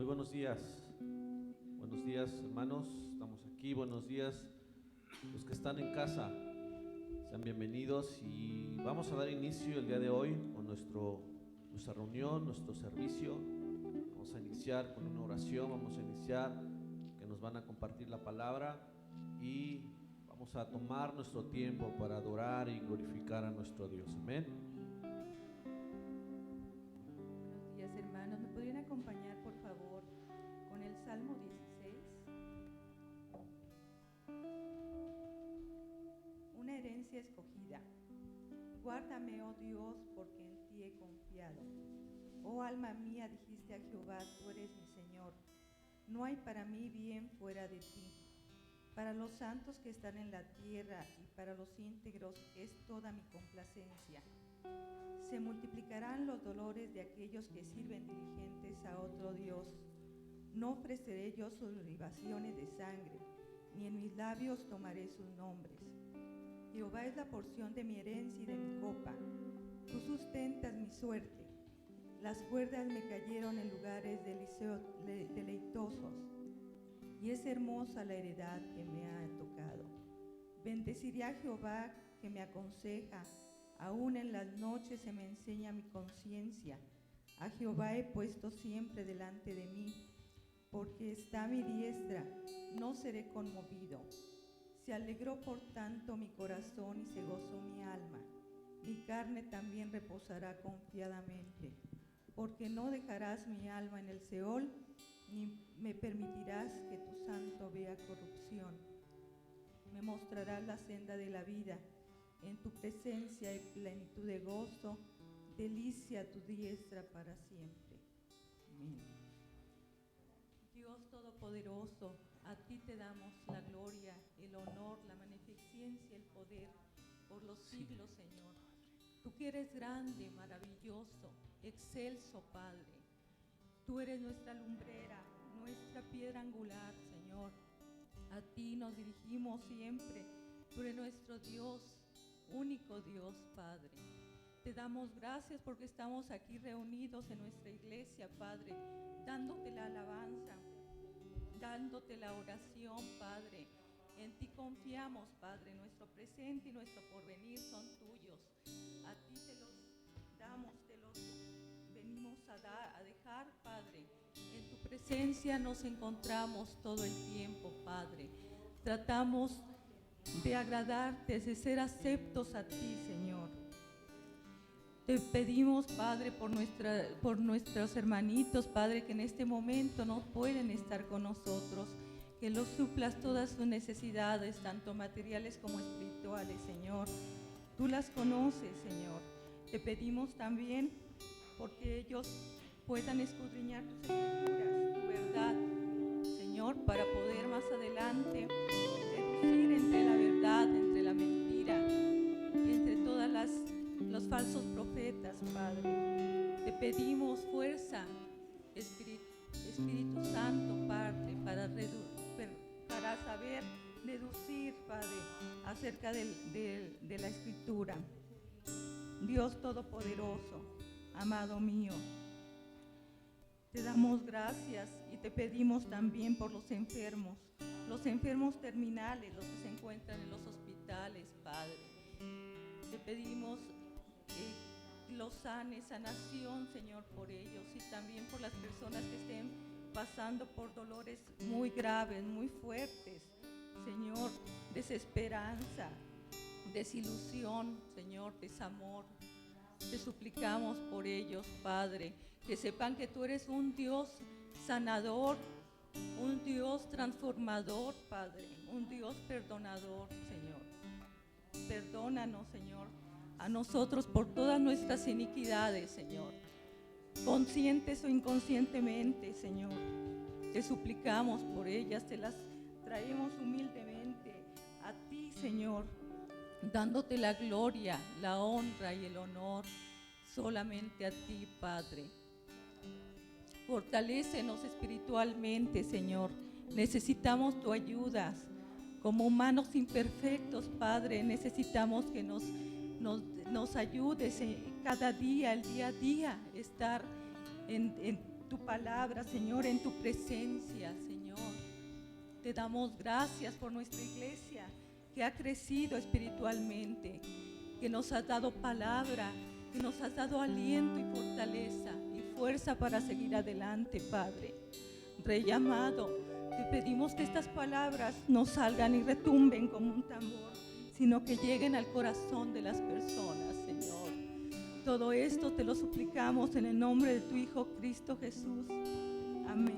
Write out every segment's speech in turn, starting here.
Muy buenos días. Buenos días, hermanos. Estamos aquí. Buenos días, los que están en casa. Sean bienvenidos y vamos a dar inicio el día de hoy con nuestra reunión, nuestro servicio. Vamos a iniciar con una oración. Vamos a iniciar que nos van a compartir la palabra y vamos a tomar nuestro tiempo para adorar y glorificar a nuestro Dios. Amén. Buenos días, hermanos. ¿Me podrían acompañar, por favor, con el Salmo 16? Una herencia escogida. Guárdame, oh Dios, porque en ti he confiado. Oh alma mía, dijiste a Jehová, tú eres mi Señor. No hay para mí bien fuera de ti. Para los santos que están en la tierra y para los íntegros es toda mi complacencia. Se multiplicarán los dolores de aquellos que sirven diligentes a otro Dios. No ofreceré yo sus libaciones de sangre, ni en mis labios tomaré sus nombres. Jehová es la porción de mi herencia y de mi copa. Tú sustentas mi suerte. Las cuerdas me cayeron en lugares deleitosos, y es hermosa la heredad que me ha tocado. Bendeciré a Jehová que me aconseja. Aún en las noches se me enseña mi conciencia. A Jehová he puesto siempre delante de mí, porque está a mi diestra, no seré conmovido. Se alegró por tanto mi corazón y se gozó mi alma. Mi carne también reposará confiadamente, porque no dejarás mi alma en el Seol, ni me permitirás que tu santo vea corrupción. Me mostrarás la senda de la vida. En tu presencia hay plenitud de gozo, delicia tu diestra para siempre. Amén. Dios Todopoderoso, a ti te damos la gloria, el honor, la magnificencia, el poder por los siglos, Señor. Tú que eres grande, maravilloso, excelso, Padre. Tú eres nuestra lumbrera, nuestra piedra angular, Señor. A ti nos dirigimos siempre. Tú eres nuestro Dios, único Dios, Padre. Te damos gracias porque estamos aquí reunidos en nuestra iglesia, Padre, dándote la alabanza, dándote la oración, Padre. En ti confiamos, Padre. Nuestro presente y nuestro porvenir son tuyos. A ti te los damos, te los venimos a dejar, Padre. En tu presencia nos encontramos todo el tiempo, Padre. Tratamos de agradarte, de ser aceptos a ti, Señor. Te pedimos, Padre, por nuestros hermanitos, Padre, que en este momento no pueden estar con nosotros, que los suplas todas sus necesidades, tanto materiales como espirituales, Señor. Tú las conoces, Señor. Te pedimos también porque ellos puedan escudriñar tus escrituras, tu verdad, Señor, para poder más adelante deducir entre la verdad, entre la mentira y entre todas los falsos profetas, Padre. Te pedimos fuerza, Espíritu Santo, Padre, para saber deducir, Padre, acerca de la Escritura. Dios Todopoderoso, amado mío, te damos gracias y te pedimos también por los enfermos terminales, los que se encuentran en los hospitales, Padre. Te pedimos los sanes, sanación, Señor, por ellos y también por las personas que estén pasando por dolores muy graves, muy fuertes, Señor, desesperanza, desilusión, Señor, desamor. Te suplicamos por ellos, Padre, que sepan que tú eres un Dios sanador, un Dios transformador, Padre, un Dios perdonador, Señor. Perdónanos, Señor, a nosotros por todas nuestras iniquidades, Señor, conscientes o inconscientemente, Señor. Te suplicamos por ellas, te las traemos humildemente a ti, Señor, dándote la gloria, la honra y el honor solamente a ti, Padre. Fortalécenos espiritualmente, Señor. Necesitamos tu ayuda. Como humanos imperfectos, Padre, necesitamos que nos ayudes cada día, el día a día, estar tu palabra, Señor, en tu presencia, Señor. Te damos gracias por nuestra iglesia que ha crecido espiritualmente, que nos has dado palabra, que nos has dado aliento y fortaleza y fuerza para seguir adelante, Padre. Rey amado, te pedimos que estas palabras no salgan y retumben como un tambor, sino que lleguen al corazón de las personas, Señor. Todo esto te lo suplicamos en el nombre de tu Hijo Cristo Jesús. Amén.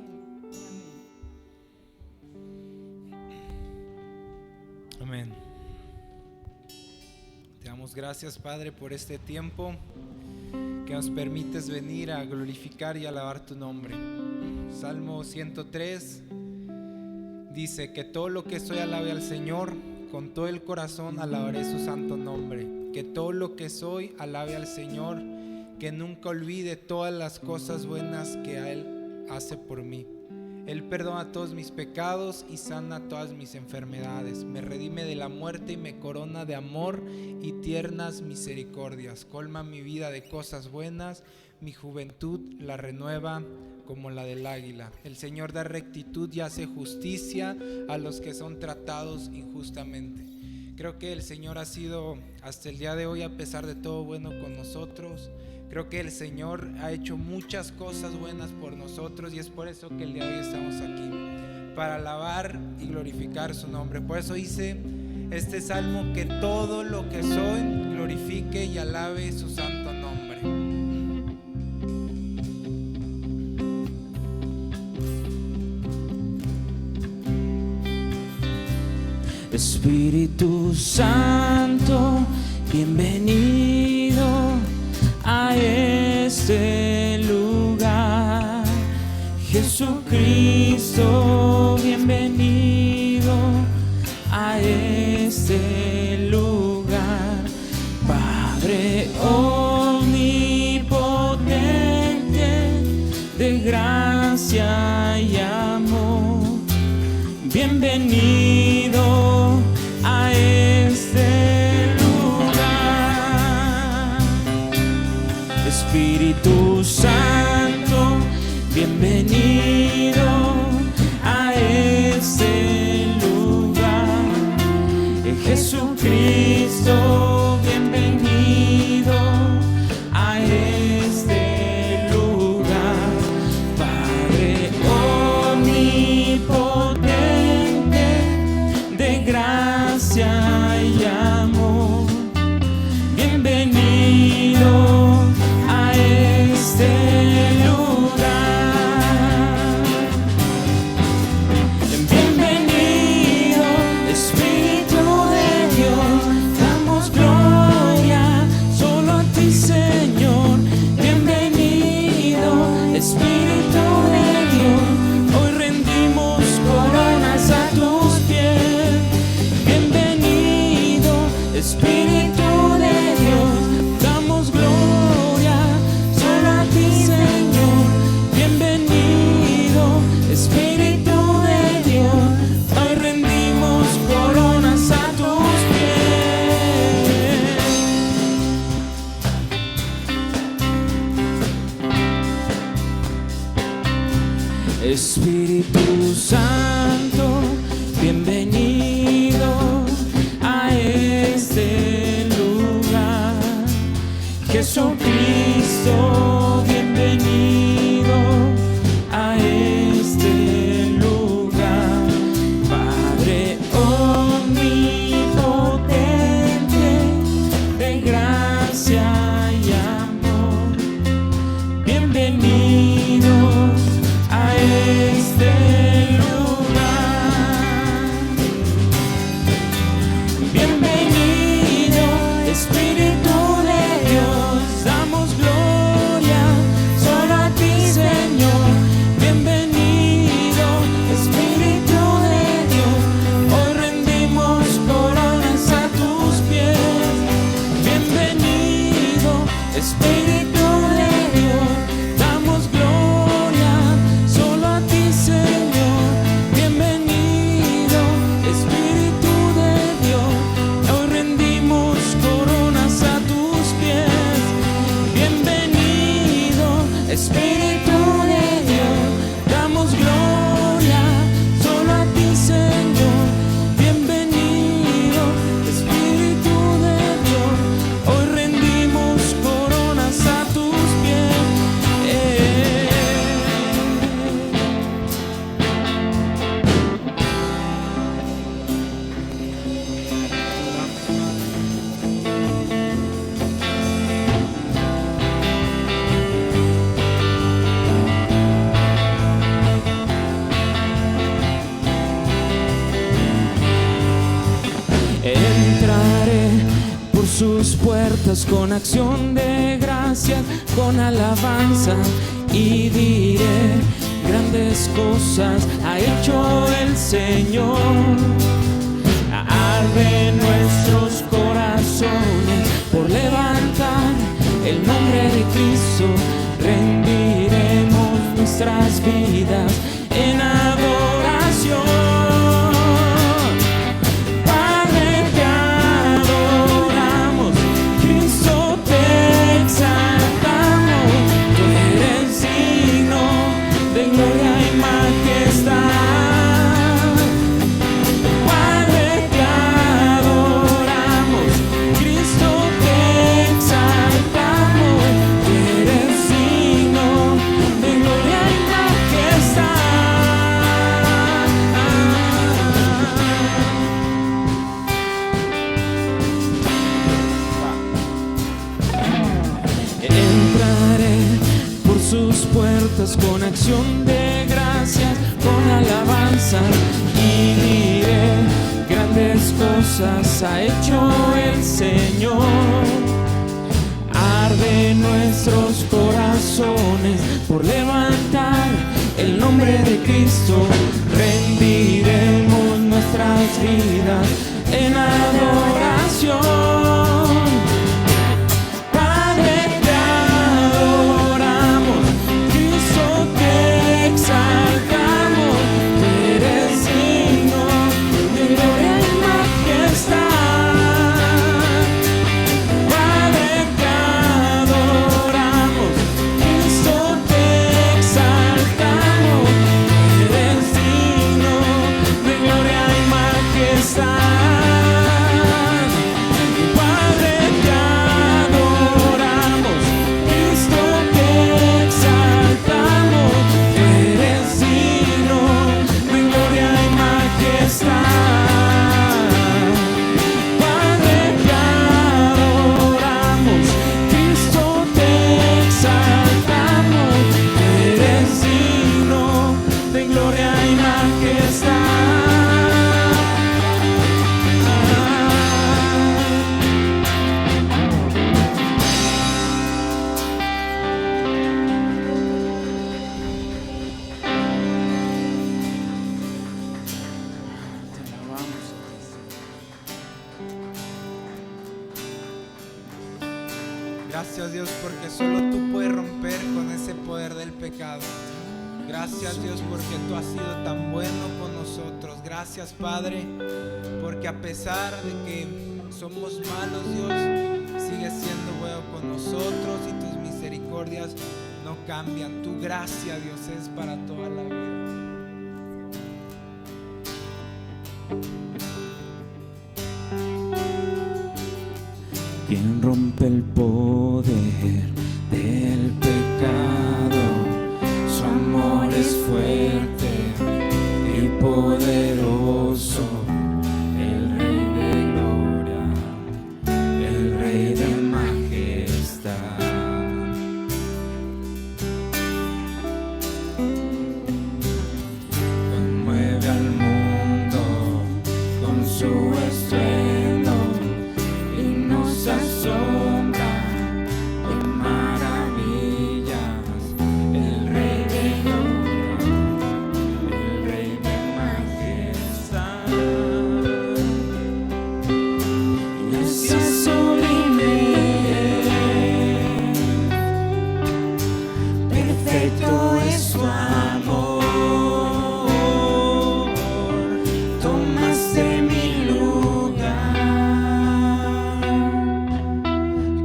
Amén. Te damos gracias, Padre, por este tiempo que nos permites venir a glorificar y alabar tu nombre. Salmo 103 dice: que todo lo que soy alabe al Señor, con todo el corazón alabaré su santo nombre. Que todo lo que soy alabe al Señor, que nunca olvide todas las cosas buenas que a Él hace por mí. Él perdona todos mis pecados y sana todas mis enfermedades. Me redime de la muerte y me corona de amor y tiernas misericordias. Colma mi vida de cosas buenas, mi juventud la renueva como la del águila. El Señor da rectitud y hace justicia a los que son tratados injustamente. Creo que el Señor ha sido hasta el día de hoy, a pesar de todo, bueno con nosotros. Creo que el Señor ha hecho muchas cosas buenas por nosotros y es por eso que el día de hoy estamos aquí, para alabar y glorificar su nombre. Por eso hice este salmo: que todo lo que soy glorifique y alabe su santo nombre. Espíritu Santo, bienvenido a este lugar. Jesucristo, bienvenido a este lugar. Padre omnipotente, de gracia y amor, bienvenido a este lugar. Espíritu Santo, bienvenido a este lugar. Jesucristo, bienvenido a este lugar. Padre omnipotente, de gracia y amor, bienvenido a este lugar. Bienvenido, Espíritu de Dios, damos gloria solo a ti, Señor. Bienvenido, Espíritu de Dios, hoy rendimos coronas a tus pies. Bienvenido, Espíritu de Dios, damos gloria solo a ti, Señor. Bienvenido, Espíritu de Dios, hoy rendimos coronas a tus pies. Espíritu Santo, bienvenido a este lugar. Jesucristo, bienvenido a este lugar. Padre omnipotente, de gracia y amor, bienvenido a este lugar. Bienvenido, Espíritu de Dios, damos gloria solo a ti, Señor. Bienvenido, Espíritu de Dios, hoy rendimos coronas a tus pies. Bienvenido, Espíritu de Dios, damos gloria puertas con acción de gracias, con alabanza, y diré: grandes cosas ha hecho el Señor. Arde nuestros corazones por levantar el nombre de Cristo. Rendiremos nuestras vidas en adoración. Padre, te adoramos, Cristo, te exaltamos. Tú eres digno de gloria y majestad. Padre, te adoramos, Cristo, te exaltamos. Tú eres digno de gloria y majestad. Entraré por sus puertas con acción de gracias, con alabanza, y diré: grandes cosas ha hecho el Señor. Arde nuestros corazones por levantar el nombre de Cristo. Rendiremos nuestras vidas en adoración. Padre, te adoramos, Cristo, te exaltamos. Tú eres digno de gloria y majestad. Padre, te adoramos, Cristo, te exaltamos. Tú eres digno de gloria y majestad. Padre, te adoramos, Cristo, te exaltamos. Tú eres digno de gloria y majestad. Padre, te adoramos, Cristo, te exaltamos. Tú eres digno de gloria y majestad. Te alabamos, Gracias, Dios, porque solo tú puedes romper con ese poder del pecado. Gracias, Dios, porque tú has sido tan bueno con nosotros. Gracias, Padre, porque a pesar de que somos malos, Dios, sigues siendo bueno con nosotros y tus misericordias no cambian. Tu gracia, Dios, es para toda la vida. quien rompe el poder del pecado. Su amor es fuerte y poderoso, el Rey de gloria, el Rey de majestad. Conmueve al mundo con su estruendo y nos asombra de maravillas. El Rey de gloria, el Rey de majestad. Y así sublime, perfecto es tu amor. Tomaste mi lugar,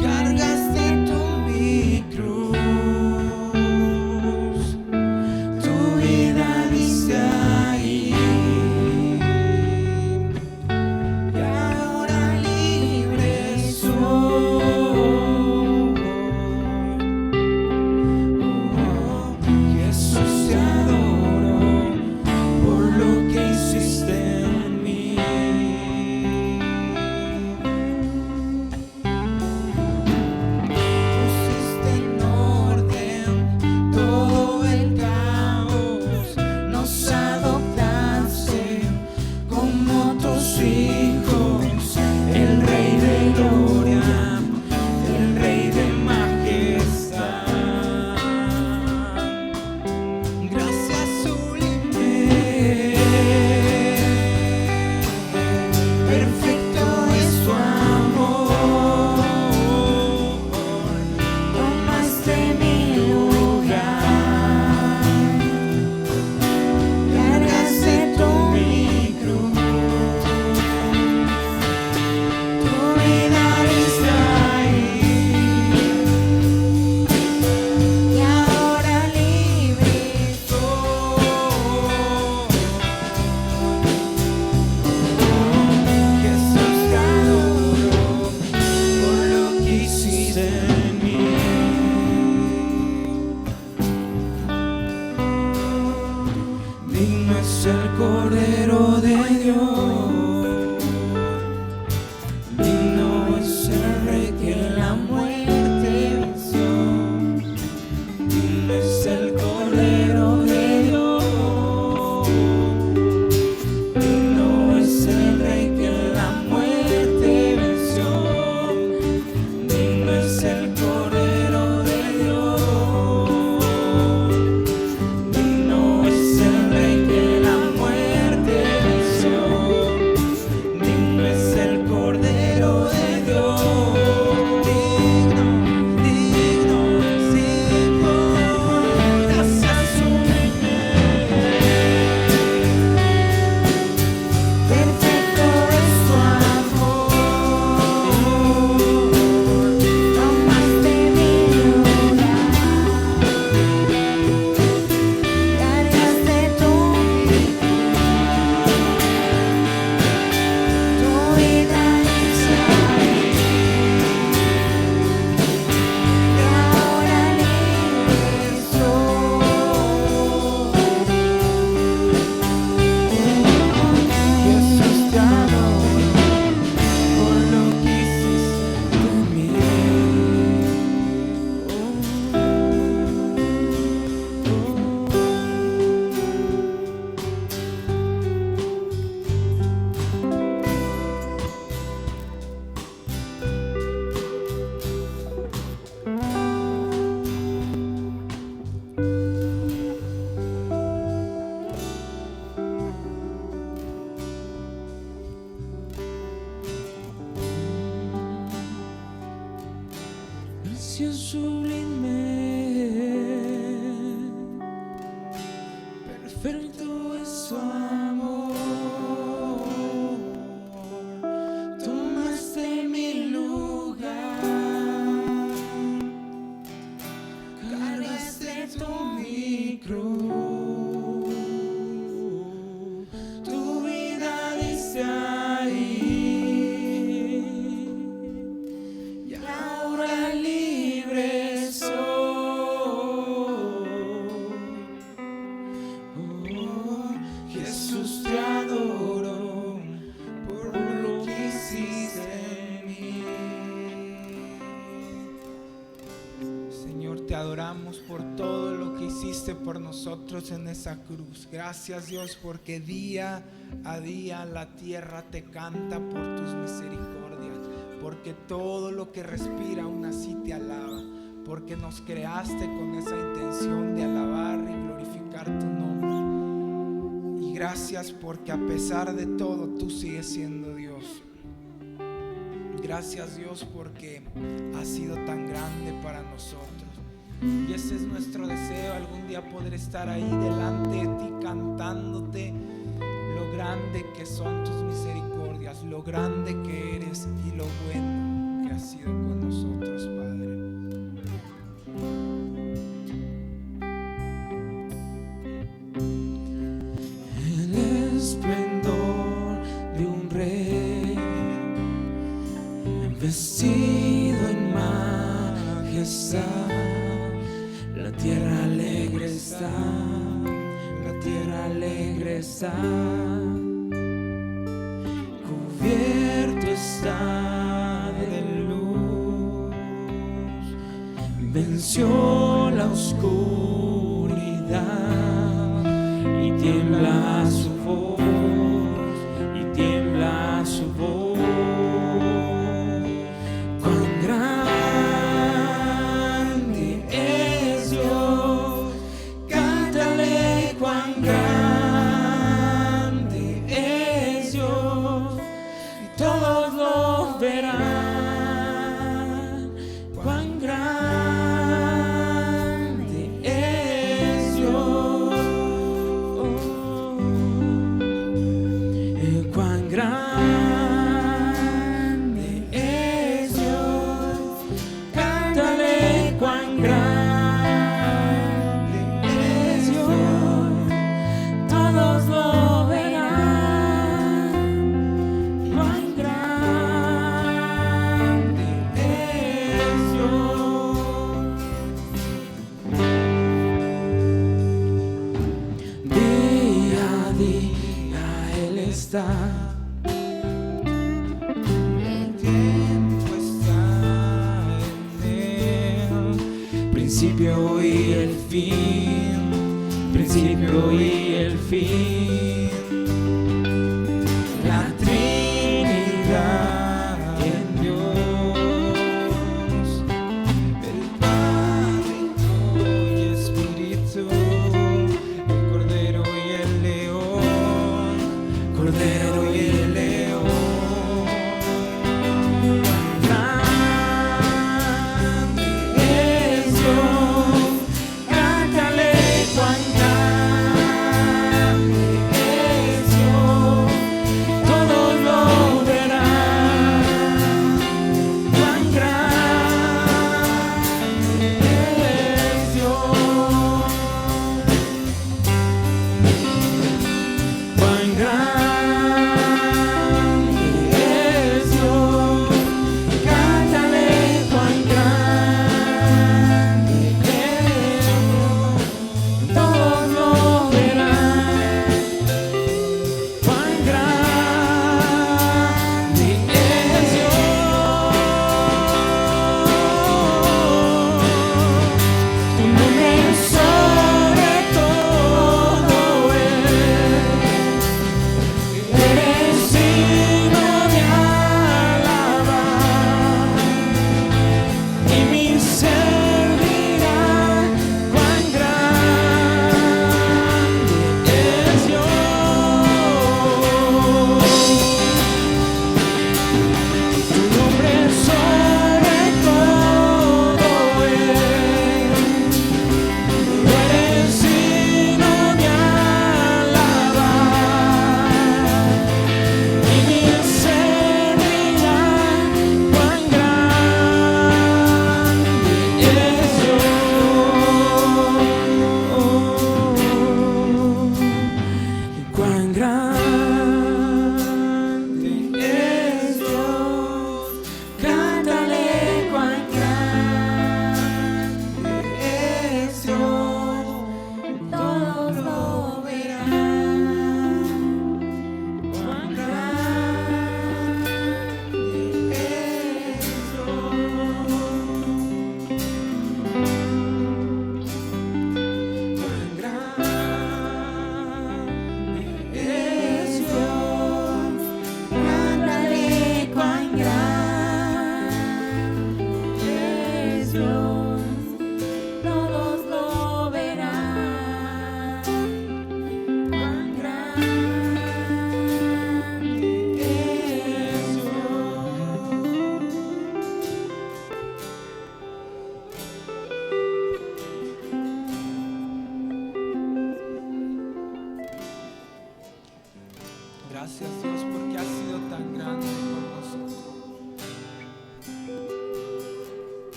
cargaste tú mi cruz, tu vida diste ahí, y ahora libre soy. Jesús te adoro. cruz. Tu vida dice ahí, y ahora libre soy. Oh, Jesús, te adoro por lo que hiciste en mí. Señor, te adoramos por todo lo que hiciste por nosotros en esa cruz. Gracias, Dios, porque día a día la tierra te canta por tus misericordias, porque todo lo que respira aún así te alaba, porque nos creaste con esa intención de alabar y glorificar tu nombre. Y gracias porque a pesar de todo tú sigues siendo Dios. Gracias, Dios, porque has sido tan grande para nosotros. Y ese es nuestro deseo, algún día poder estar ahí delante de ti cantándote lo grande que son tus misericordias, lo grande que eres y lo bueno que has sido con nosotros, Padre. El esplendor de un rey vestido en majestad. La tierra alegre está, la tierra alegre está, cubierto está de luz, venció la oscuridad y tiembla su voz, y tiembla su voz. El tiempo está en él, Principio y el fin, principio y el fin. La Trinidad en Dios, el Padre, Hijo y Espíritu, el Cordero y el León, Cordero y el León. Grande es Dios, cántale cuán grande es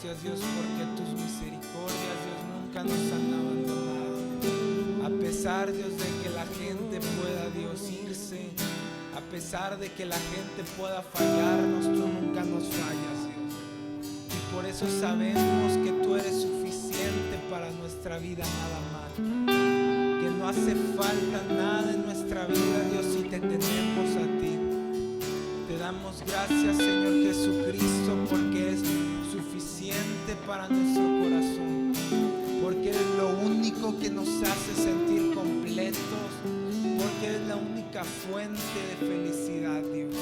gracias, Dios, porque tus misericordias, Dios, nunca nos han abandonado. A pesar, Dios, de que la gente pueda, Dios, irse, a pesar de que la gente pueda fallarnos, tú nunca nos fallas, Dios. Y por eso sabemos que tú eres suficiente para nuestra vida nada más. Que no hace falta nada en nuestra vida, Dios, si te tenemos a ti. Te damos gracias, Señor Jesucristo, porque es suficiente para nuestro corazón, porque eres lo único que nos hace sentir completos, porque eres la única fuente de felicidad, Dios.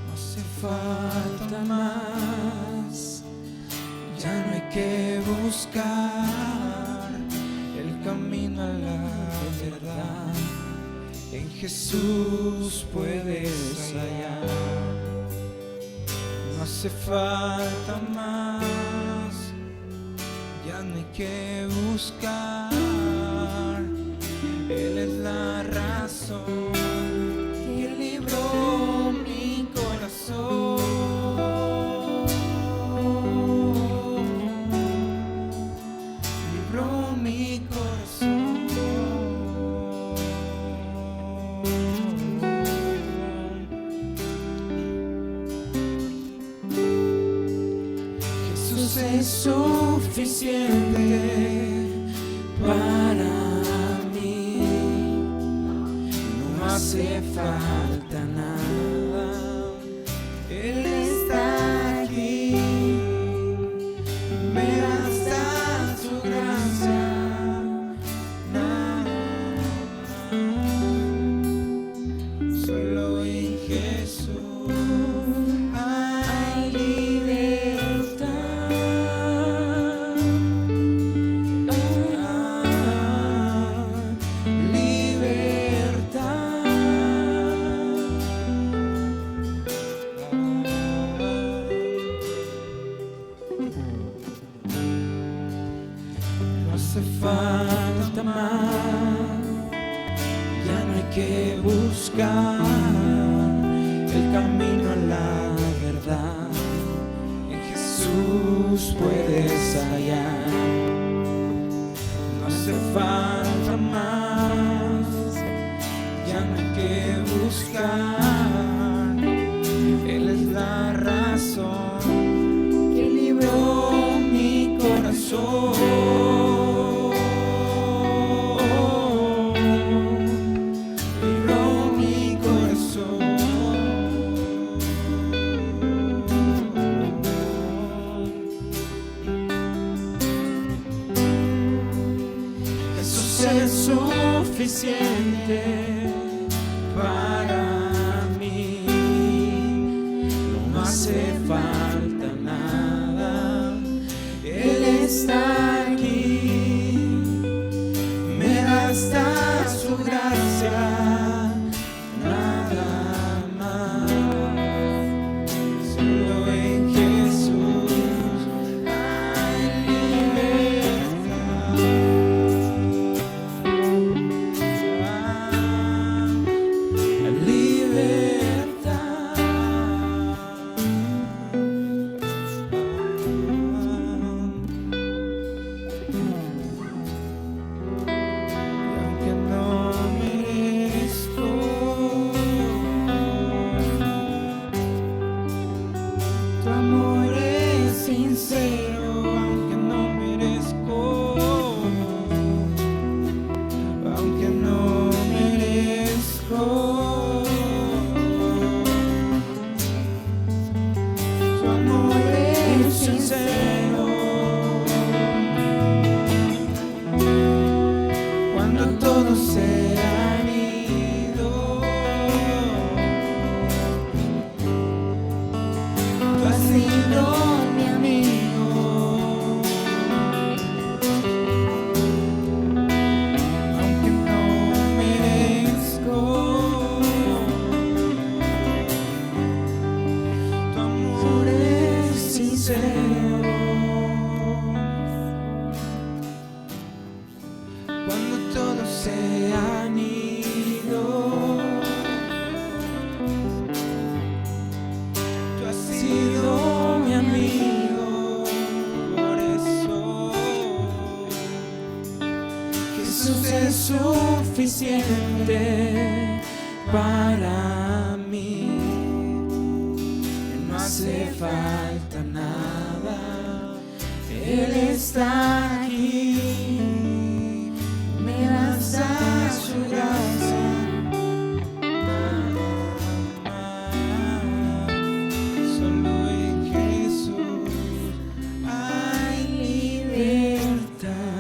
No hace falta más, ya no hay que buscar el camino a la verdad. En Jesús puedes hallar. No hace falta más, ya no hay que buscar. Él es la razón que libró mi corazón. Libró mi corazón. Jesús es suficiente para mí. No hace falta nada. Él está aquí. Me basta su gracia. Nada más. Solo en Jesús hay libertad. No hace falta más, ya no hay que buscar el camino a la verdad. En Jesús puedes hallar. No hace falta más, ya no hay que buscar. Él es la razón que libró mi corazón. Libró mi corazón. Jesús es suficiente para mí. No hace falta nada. Él está aquí. Me basta su gracia. Nada más. Solo en Jesús hay libertad. Aunque no merezco, tu amor es sincero. Aunque no merezco, aunque no merezco, tu amor es sincero. Cuando todos se han ido, tú has sido mi amigo. suficiente para mí. No hace falta nada, Él está aquí, me basta su gracia. Solo en Jesús hay libertad.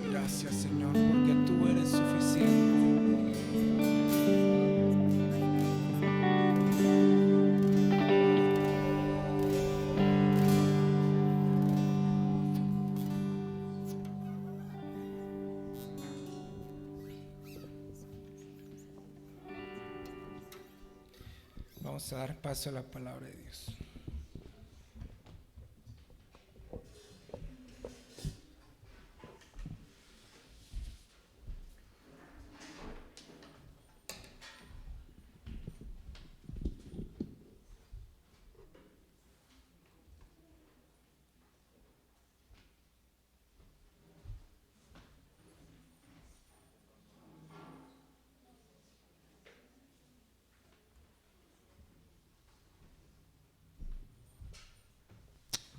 Gracias, Señor, porque tú eres suficiente. Vamos a dar paso a la palabra de Dios.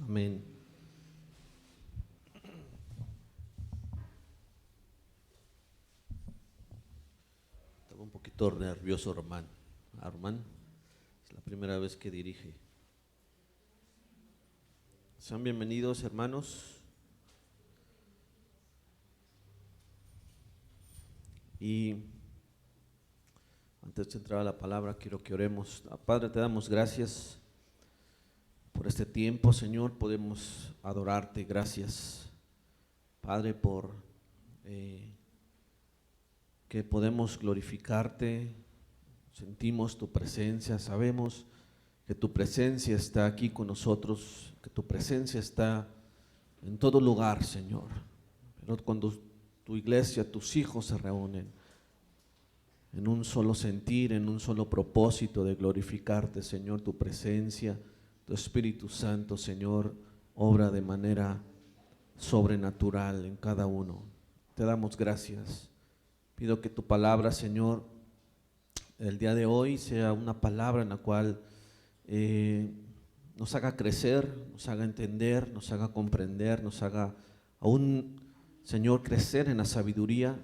Amén. Estaba un poquito nervioso, Román. Armán, es la primera vez que dirige. Sean bienvenidos, hermanos. Y antes de entrar a la palabra, quiero que oremos. Padre, te damos gracias por este tiempo, Señor. Podemos adorarte. Gracias, Padre, por que podemos glorificarte. Sentimos tu presencia, sabemos que tu presencia está aquí con nosotros, que tu presencia está en todo lugar, Señor. Pero cuando tu iglesia, tus hijos se reúnen en un solo sentir, en un solo propósito de glorificarte, Señor, tu presencia, tu Espíritu Santo, Señor, obra de manera sobrenatural en cada uno. Te damos gracias. Pido que tu palabra, Señor, el día de hoy sea una palabra en la cual nos haga crecer, nos haga entender, nos haga comprender, nos haga aún, Señor, crecer en la sabiduría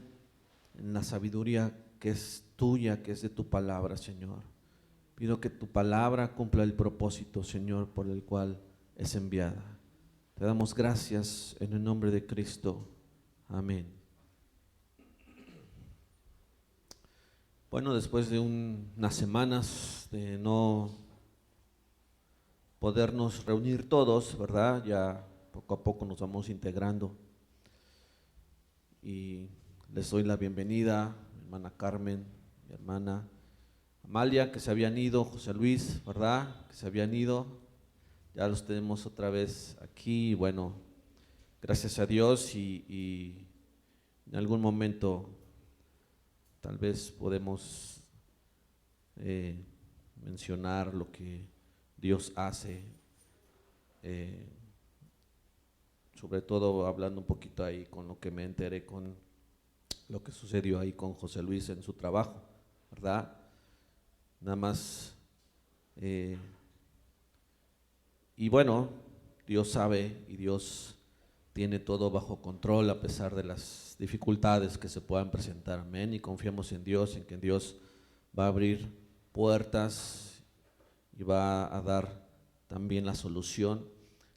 que es tuya, que es de tu palabra, Señor. Pido que tu palabra cumpla el propósito, Señor, por el cual es enviada. Te damos gracias en el nombre de Cristo. Amén. Bueno, después de unas semanas de no podernos reunir todos, ¿verdad? Ya poco a poco nos vamos integrando. Y les doy la bienvenida a mi hermana Carmen, mi hermana Amalia, que se habían ido, José Luis, ¿verdad? Que se habían ido. Ya los tenemos otra vez aquí. Bueno, gracias a Dios y en algún momento tal vez podemos mencionar lo que Dios hace, sobre todo hablando un poquito ahí con lo que me enteré con lo que sucedió ahí con José Luis en su trabajo, ¿verdad? Nada más, y bueno, Dios sabe y Dios tiene todo bajo control a pesar de las dificultades que se puedan presentar, amén, y confiamos en Dios, en que Dios va a abrir puertas y va a dar también la solución,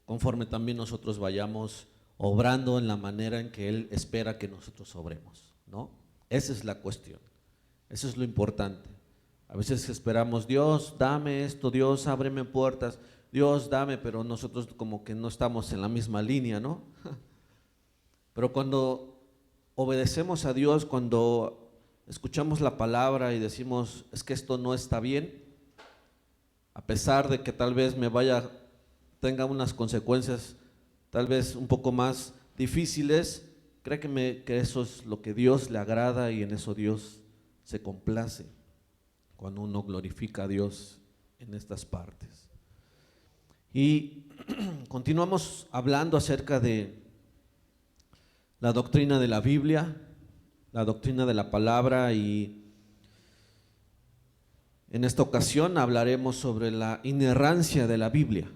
conforme también nosotros vayamos obrando en la manera en que Él espera que nosotros obremos, ¿no? Esa es la cuestión, eso es lo importante. A veces esperamos, Dios, dame esto, Dios, ábreme puertas, Dios, dame, pero nosotros como que no estamos en la misma línea, ¿no? Pero cuando obedecemos a Dios, cuando escuchamos la palabra y decimos, es que esto no está bien, a pesar de que tal vez tenga unas consecuencias tal vez un poco más difíciles, Créeme que eso es lo que Dios le agrada y en eso Dios se complace cuando uno glorifica a Dios en estas partes. Y continuamos hablando acerca de la doctrina de la Biblia, la doctrina de la palabra, y en esta ocasión hablaremos sobre la inerrancia de la Biblia.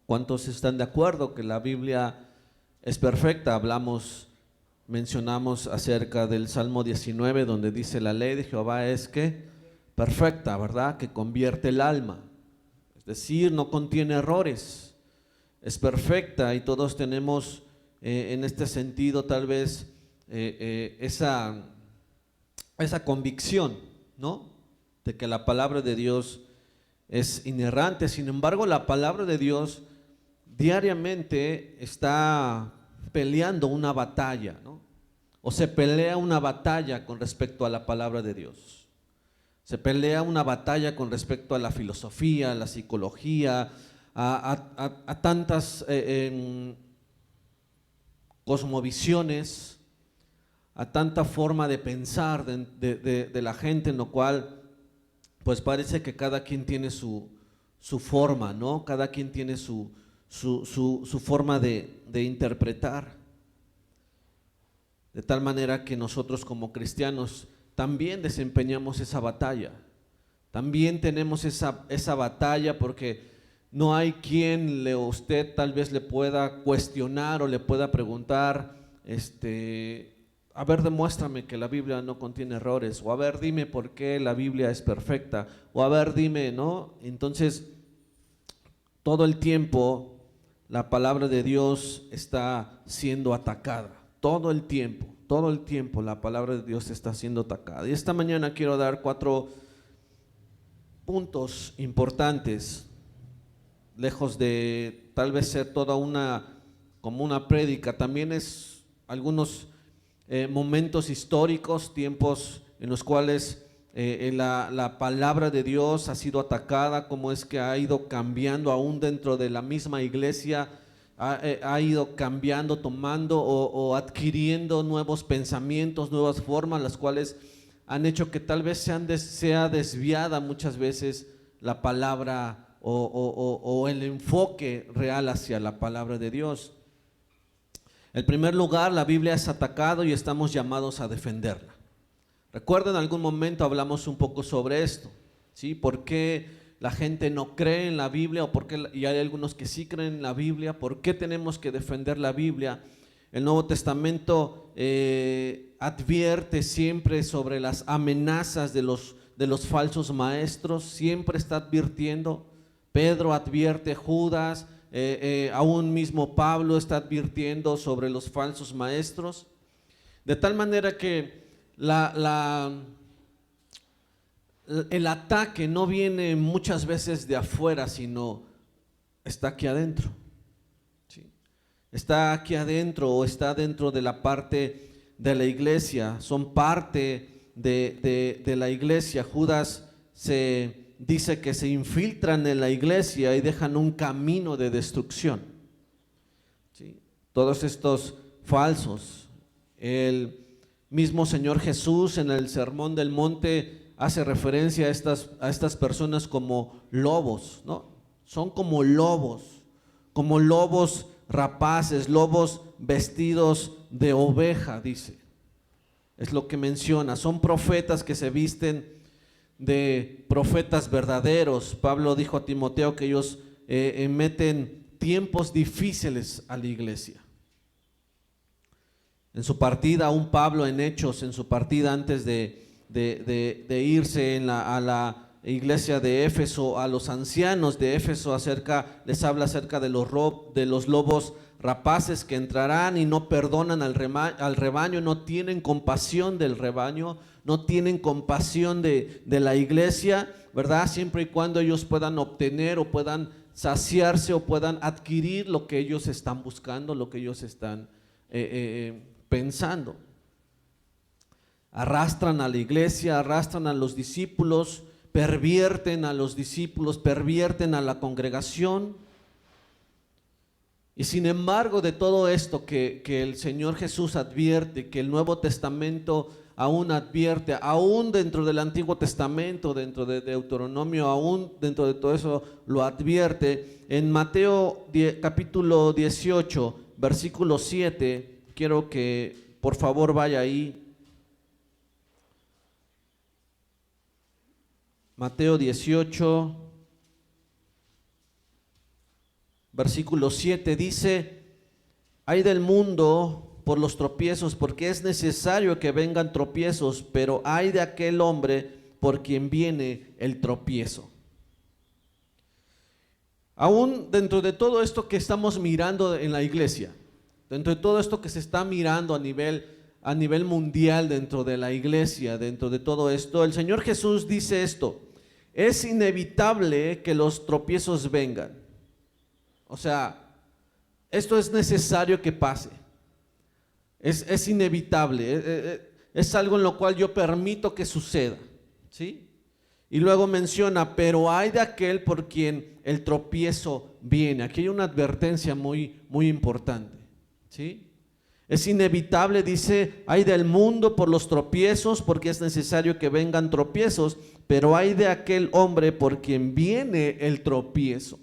¿Cuántos están de acuerdo que la Biblia es perfecta? Mencionamos acerca del Salmo 19, donde dice: la ley de Jehová es que perfecta, ¿verdad? Que convierte el alma. Es decir, no contiene errores, es perfecta, y todos tenemos en este sentido tal vez esa convicción, ¿no? De que la palabra de Dios es inerrante. Sin embargo, la palabra de Dios diariamente está peleando una batalla, ¿no? O se pelea una batalla con respecto a la palabra de Dios. Se pelea una batalla con respecto a la filosofía, a la psicología, a tantas cosmovisiones, a tanta forma de pensar de la gente, en lo cual pues parece que cada quien tiene su forma, ¿no? Cada quien tiene su forma de interpretar. De tal manera que nosotros como cristianos también desempeñamos esa batalla. También tenemos esa batalla, porque no hay quien usted tal vez le pueda cuestionar o le pueda preguntar, a ver, demuéstrame que la Biblia no contiene errores, o a ver, dime por qué la Biblia es perfecta, o a ver, dime, ¿no? Entonces, todo el tiempo la palabra de Dios está siendo atacada, todo el tiempo la palabra de Dios está siendo atacada. Y esta mañana quiero dar 4 puntos importantes, lejos de tal vez ser toda como una prédica. También es algunos momentos históricos, tiempos en los cuales la palabra de Dios ha sido atacada, cómo es que ha ido cambiando aún dentro de la misma iglesia, ha ido cambiando, tomando o adquiriendo nuevos pensamientos, nuevas formas, las cuales han hecho que tal vez sea desviada muchas veces la palabra o el enfoque real hacia la palabra de Dios. En primer lugar, la Biblia es atacada y estamos llamados a defenderla. Recuerdo en algún momento hablamos un poco sobre esto, ¿sí? ¿Por qué la gente no cree en la Biblia, y hay algunos que sí creen en la Biblia? ¿Por qué tenemos que defender la Biblia? El Nuevo Testamento advierte siempre sobre las amenazas de los falsos maestros, siempre está advirtiendo. Pedro advierte, Judas, aún mismo Pablo está advirtiendo sobre los falsos maestros, de tal manera que el ataque no viene muchas veces de afuera, sino está aquí adentro, ¿sí? Está aquí adentro, o está dentro de la parte de la iglesia, son parte de la iglesia. Judas se dice que se infiltran en la iglesia y dejan un camino de destrucción, ¿sí? Todos estos falsos, el mismo Señor Jesús en el Sermón del Monte hace referencia a estas personas como lobos, ¿no? Son como lobos rapaces, lobos vestidos de oveja, dice. Es lo que menciona. Son profetas que se visten de profetas verdaderos. Pablo dijo a Timoteo que ellos meten tiempos difíciles a la iglesia. En su partida, aún Pablo en Hechos, en su partida antes de irse a la iglesia de Éfeso, a los ancianos de Éfeso, les habla acerca de los lobos rapaces que entrarán y no perdonan al rebaño, no tienen compasión del rebaño, no tienen compasión de la iglesia, ¿verdad? Siempre y cuando ellos puedan obtener o puedan saciarse o puedan adquirir lo que ellos están buscando, lo que ellos están pensando. Arrastran a la iglesia, arrastran a los discípulos, pervierten a los discípulos, pervierten a la congregación. Y sin embargo, de todo esto que el Señor Jesús advierte, que el Nuevo Testamento aún advierte, aún dentro del Antiguo Testamento, dentro de Deuteronomio, aún dentro de todo eso lo advierte, en Mateo capítulo 18, versículo 7, quiero que por favor vaya ahí. Mateo 18, versículo 7 dice: ay del mundo por los tropiezos, porque es necesario que vengan tropiezos, pero ay de aquel hombre por quien viene el tropiezo. Aún dentro de todo esto que estamos mirando en la iglesia, dentro de todo esto que se está mirando a nivel mundial dentro de la iglesia, dentro de todo esto, el Señor Jesús dice esto: es inevitable que los tropiezos vengan. O sea, esto es necesario que pase. Es inevitable. Es algo en lo cual yo permito que suceda, ¿sí? Y luego menciona: pero hay de aquel por quien el tropiezo viene. Aquí hay una advertencia muy, muy importante, ¿sí? Es inevitable, dice, hay del mundo por los tropiezos, porque es necesario que vengan tropiezos, pero hay de aquel hombre por quien viene el tropiezo.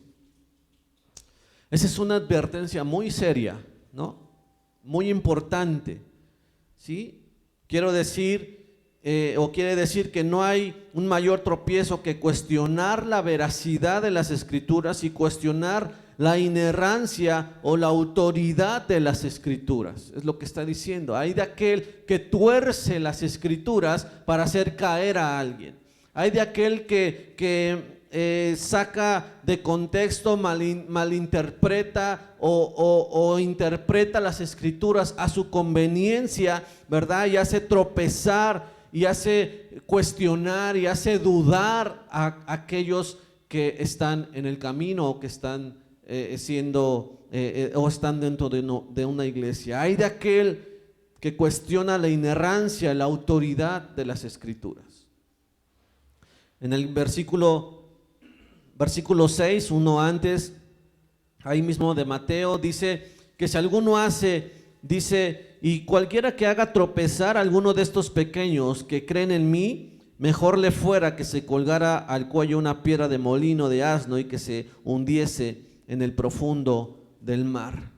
Esa es una advertencia muy seria, ¿no? Muy importante, ¿sí? Quiere decir que no hay un mayor tropiezo que cuestionar la veracidad de las Escrituras y cuestionar la inerrancia o la autoridad de las Escrituras. Es lo que está diciendo. Hay de aquel que tuerce las Escrituras para hacer caer a alguien. Hay de aquel que saca de contexto, malinterpreta o interpreta las Escrituras a su conveniencia, ¿verdad? Y hace tropezar, y hace cuestionar, y hace dudar a aquellos que están en el camino o que están o están dentro de una iglesia. Hay de aquel que cuestiona la inerrancia, la autoridad de las Escrituras. En el versículo 6, uno antes, ahí mismo de Mateo, dice que si alguno dice, y cualquiera que haga tropezar a alguno de estos pequeños que creen en mí, mejor le fuera que se colgara al cuello una piedra de molino de asno y que se hundiese en el profundo del mar.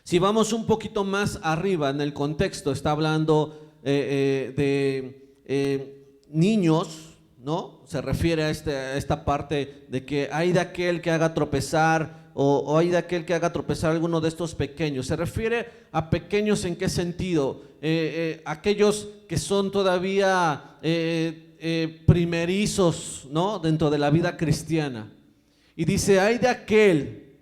Si vamos un poquito más arriba en el contexto, está hablando de niños, ¿no? Se refiere a esta parte de que hay de aquel que haga tropezar o hay de aquel que haga tropezar a alguno de estos pequeños. Se refiere a pequeños, ¿en qué sentido? Aquellos que son todavía primerizos, ¿no? Dentro de la vida cristiana. Y dice: hay de aquel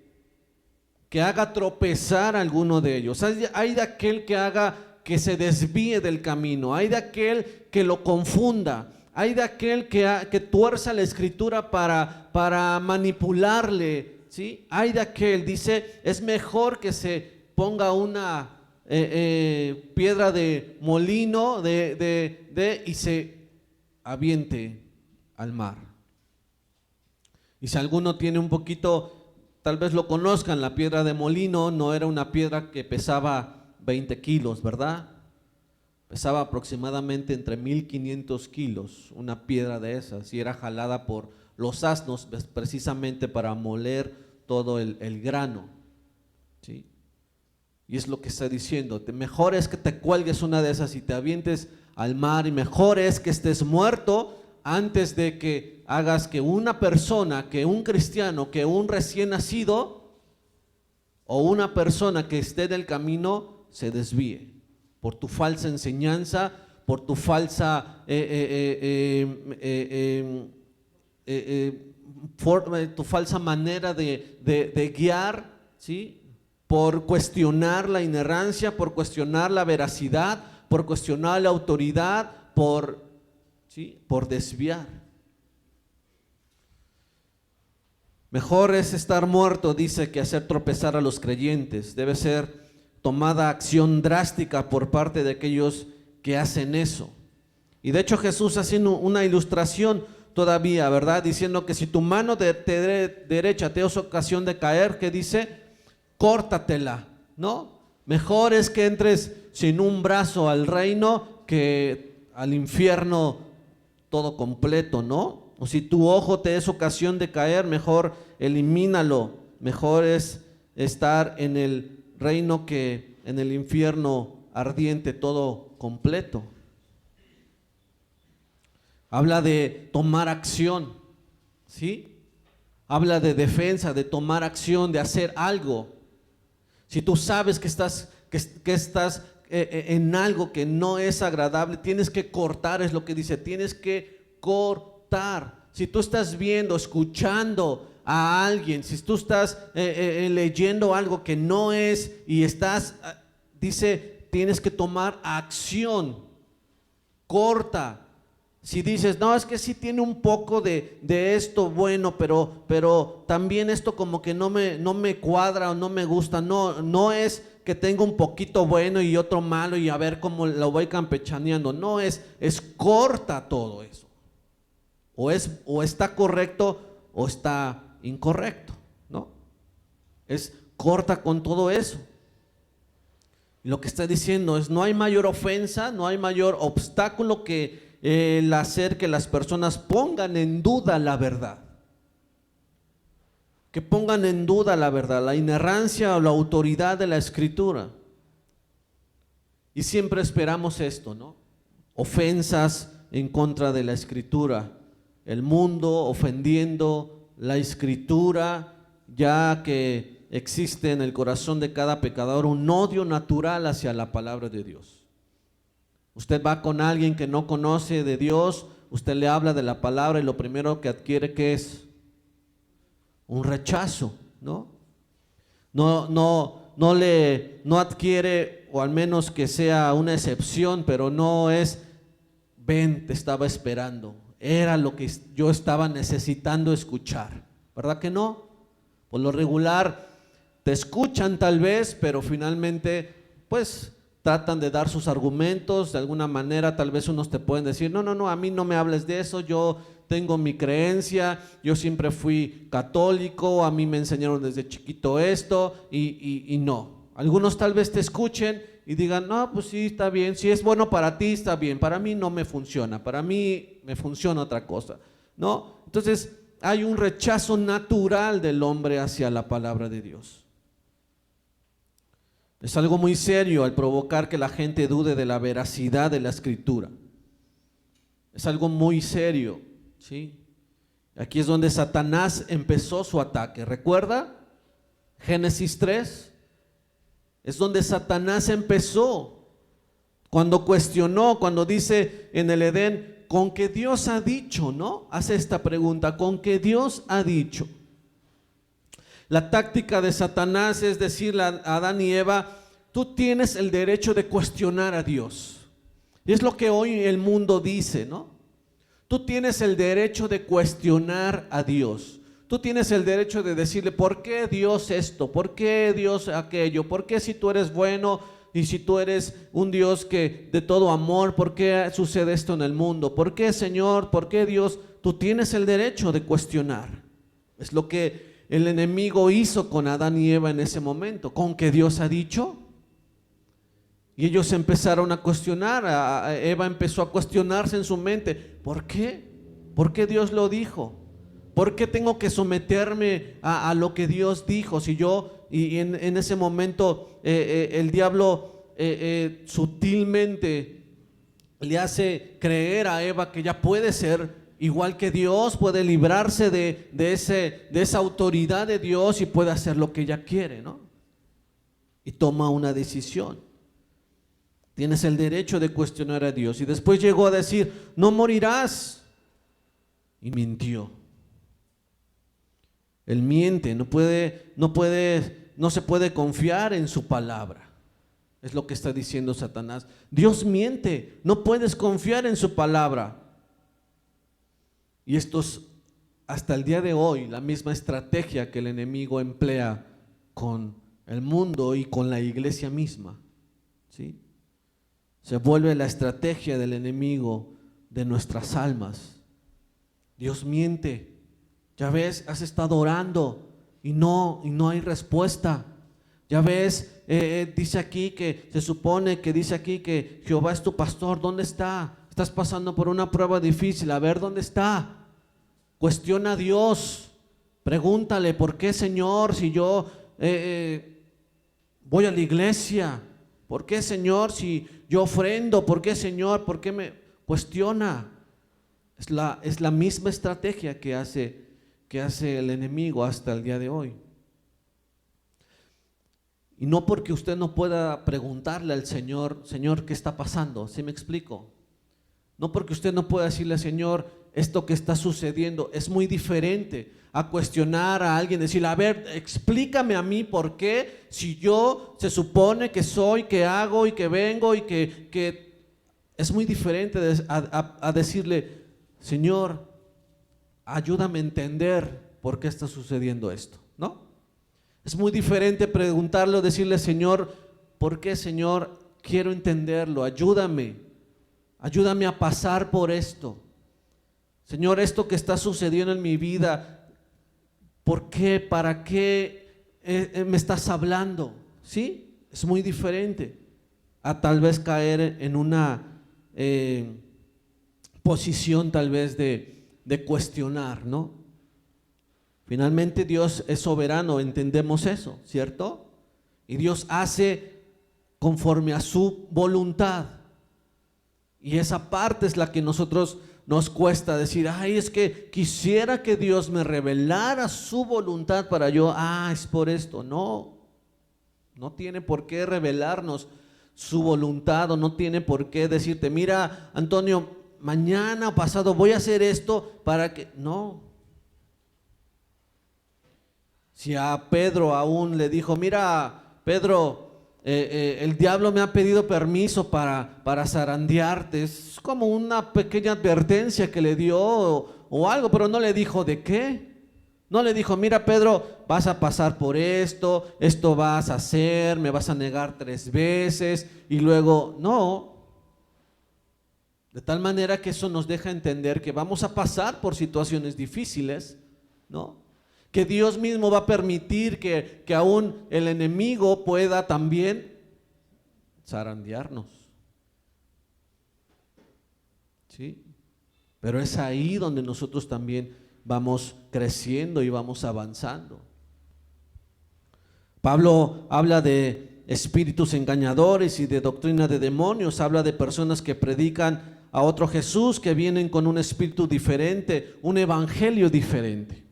que haga tropezar a alguno de ellos. Hay de aquel que haga que se desvíe del camino. Hay de aquel que lo confunda. Hay de aquel que tuerza la Escritura para manipularle, ¿sí? Hay de aquel, dice, es mejor que se ponga una piedra de molino y se aviente al mar. Y si alguno tiene un poquito, tal vez lo conozcan, la piedra de molino no era una piedra que pesaba 20 kilos, ¿verdad? Pesaba aproximadamente entre 1500 kilos una piedra de esas, y era jalada por los asnos precisamente para moler todo el grano, ¿sí? Y es lo que está diciendo: mejor es que te cuelgues una de esas y te avientes al mar, y mejor es que estés muerto antes de que hagas que una persona, que un cristiano, que un recién nacido o una persona que esté en el camino se desvíe por tu falsa enseñanza, por tu falsa tu falsa manera de guiar, ¿sí? Por cuestionar la inerrancia, por cuestionar la veracidad, por cuestionar la autoridad, por desviar. Mejor es estar muerto, dice, que hacer tropezar a los creyentes. Debe ser tomada acción drástica por parte de aquellos que hacen eso. Y de hecho Jesús hace una ilustración todavía, ¿verdad? Diciendo que si tu mano derecha te es ocasión de caer, ¿qué dice? córtatela, ¿no? Mejor es que entres sin un brazo al reino que al infierno todo completo, ¿no? O si tu ojo te es ocasión de caer, mejor elimínalo. Mejor es estar en el reino que en el infierno ardiente todo completo. Habla de tomar acción, ¿sí? Habla de defensa, de tomar acción, de hacer algo. Si tú sabes que estás en algo que no es agradable, tienes que cortar, es lo que dice, tienes que cortar. Si tú estás viendo, escuchando a alguien, si tú estás leyendo algo que no es y dice, tienes que tomar acción, corta. Si dices, no, es que sí tiene un poco de esto bueno, pero también esto como que no me cuadra o no me gusta, no es que tenga un poquito bueno y otro malo y a ver cómo lo voy campechaneando, no es corta todo eso, o está correcto o está incorrecto, ¿no? Es corta con todo eso. Lo que está diciendo es, no hay mayor ofensa, no hay mayor obstáculo que el hacer que las personas pongan en duda la verdad, que pongan en duda la verdad, la inerrancia o la autoridad de la Escritura. Y siempre esperamos esto, ¿no? Ofensas en contra de la Escritura, el mundo ofendiendo la Escritura, ya que existe en el corazón de cada pecador un odio natural hacia la palabra de Dios. Usted va con alguien que no conoce de Dios, usted le habla de la palabra y lo primero que adquiere, ¿qué es? Un rechazo, ¿no? No adquiere, o al menos que sea una excepción, pero no es, ven, te estaba esperando, era lo que yo estaba necesitando escuchar, ¿verdad que no? Por lo regular te escuchan tal vez, pero finalmente pues tratan de dar sus argumentos, de alguna manera tal vez unos te pueden decir, no, a mí no me hables de eso, yo tengo mi creencia, yo siempre fui católico, a mí me enseñaron desde chiquito esto y no. Algunos tal vez te escuchen y digan, no, pues sí, está bien, si es bueno para ti, está bien, para mí no me funciona, para mí me funciona otra cosa, ¿no? Entonces hay un rechazo natural del hombre hacia la palabra de Dios. Es algo muy serio al provocar que la gente dude de la veracidad de la Escritura. Es algo muy serio, ¿sí? Aquí es donde Satanás empezó su ataque. ¿Recuerda? Génesis 3. Es donde Satanás empezó. Cuando cuestionó, cuando dice en el Edén, con que Dios ha dicho, ¿no? Hace esta pregunta, con que Dios ha dicho. La táctica de Satanás es decirle a Adán y Eva, tú tienes el derecho de cuestionar a Dios. Y es lo que hoy el mundo dice, ¿no? Tú tienes el derecho de cuestionar a Dios. Tú tienes el derecho de decirle, ¿por qué Dios esto? ¿Por qué Dios aquello? ¿Por qué si tú eres bueno y si tú eres un Dios que de todo amor, por qué sucede esto en el mundo? ¿Por qué, Señor? ¿Por qué, Dios? Tú tienes el derecho de cuestionar. Es lo que el enemigo hizo con Adán y Eva en ese momento, con que Dios ha dicho. Y ellos empezaron a cuestionar, Eva empezó a cuestionarse en su mente, ¿por qué? ¿Por qué Dios lo dijo? ¿Por qué tengo que someterme a lo que Dios dijo? Si yo, y en ese momento el diablo sutilmente le hace creer a Eva que ya puede ser igual que Dios, puede librarse de esa autoridad de Dios y puede hacer lo que ella quiere, ¿no? Y toma una decisión. Tienes el derecho de cuestionar a Dios. Y después llegó a decir, no morirás. Y mintió. Él miente, no se puede confiar en su palabra. Es lo que está diciendo Satanás. Dios miente, no puedes confiar en su palabra. Y esto es hasta el día de hoy la misma estrategia que el enemigo emplea con el mundo y con la iglesia misma, ¿sí? Se vuelve la estrategia del enemigo de nuestras almas. Dios miente. Ya ves, has estado orando y no hay respuesta. Ya ves, dice aquí que se supone que dice aquí que Jehová es tu pastor. ¿Dónde está? Estás pasando por una prueba difícil. A ver, ¿dónde está? Cuestiona a Dios. Pregúntale, ¿por qué, Señor, si yo voy a la iglesia? ¿Por qué, Señor, si yo ofrendo? ¿Por qué, Señor? ¿Por qué me cuestiona? Es la misma estrategia que hace el enemigo hasta el día de hoy. Y no porque usted no pueda preguntarle al Señor, Señor, ¿qué está pasando? ¿Sí me explico? No porque usted no pueda decirle, Señor, esto que está sucediendo es muy diferente a cuestionar a alguien, decirle, a ver, explícame a mí por qué, si yo se supone que soy, que hago y que vengo y que es muy diferente a decirle, Señor, ayúdame a entender por qué está sucediendo esto, ¿no? Es muy diferente preguntarle o decirle, Señor, ¿por qué, Señor? Quiero entenderlo, ayúdame a pasar por esto. Señor, esto que está sucediendo en mi vida, ¿por qué? ¿Para qué me estás hablando? ¿Sí? Es muy diferente a tal vez caer en una posición tal vez de cuestionar, ¿no? Finalmente Dios es soberano, entendemos eso, ¿cierto? Y Dios hace conforme a su voluntad. Y esa parte es la que nosotros nos cuesta decir, ay, es que quisiera que Dios me revelara su voluntad para yo, es por esto. No tiene por qué revelarnos su voluntad, o no tiene por qué decirte, mira, Antonio, mañana o pasado voy a hacer esto para que, no. Si a Pedro aún le dijo, mira, Pedro, el diablo me ha pedido permiso para zarandearte, es como una pequeña advertencia que le dio o algo, pero no le dijo de qué. No le dijo, mira, Pedro, vas a pasar por esto vas a hacer, me vas a negar 3 veces y luego, no. De tal manera que eso nos deja entender que vamos a pasar por situaciones difíciles, ¿no? Que Dios mismo va a permitir que aún el enemigo pueda también zarandearnos. ¿Sí? Pero es ahí donde nosotros también vamos creciendo y vamos avanzando. Pablo habla de espíritus engañadores y de doctrina de demonios, habla de personas que predican a otro Jesús, que vienen con un espíritu diferente, un evangelio diferente.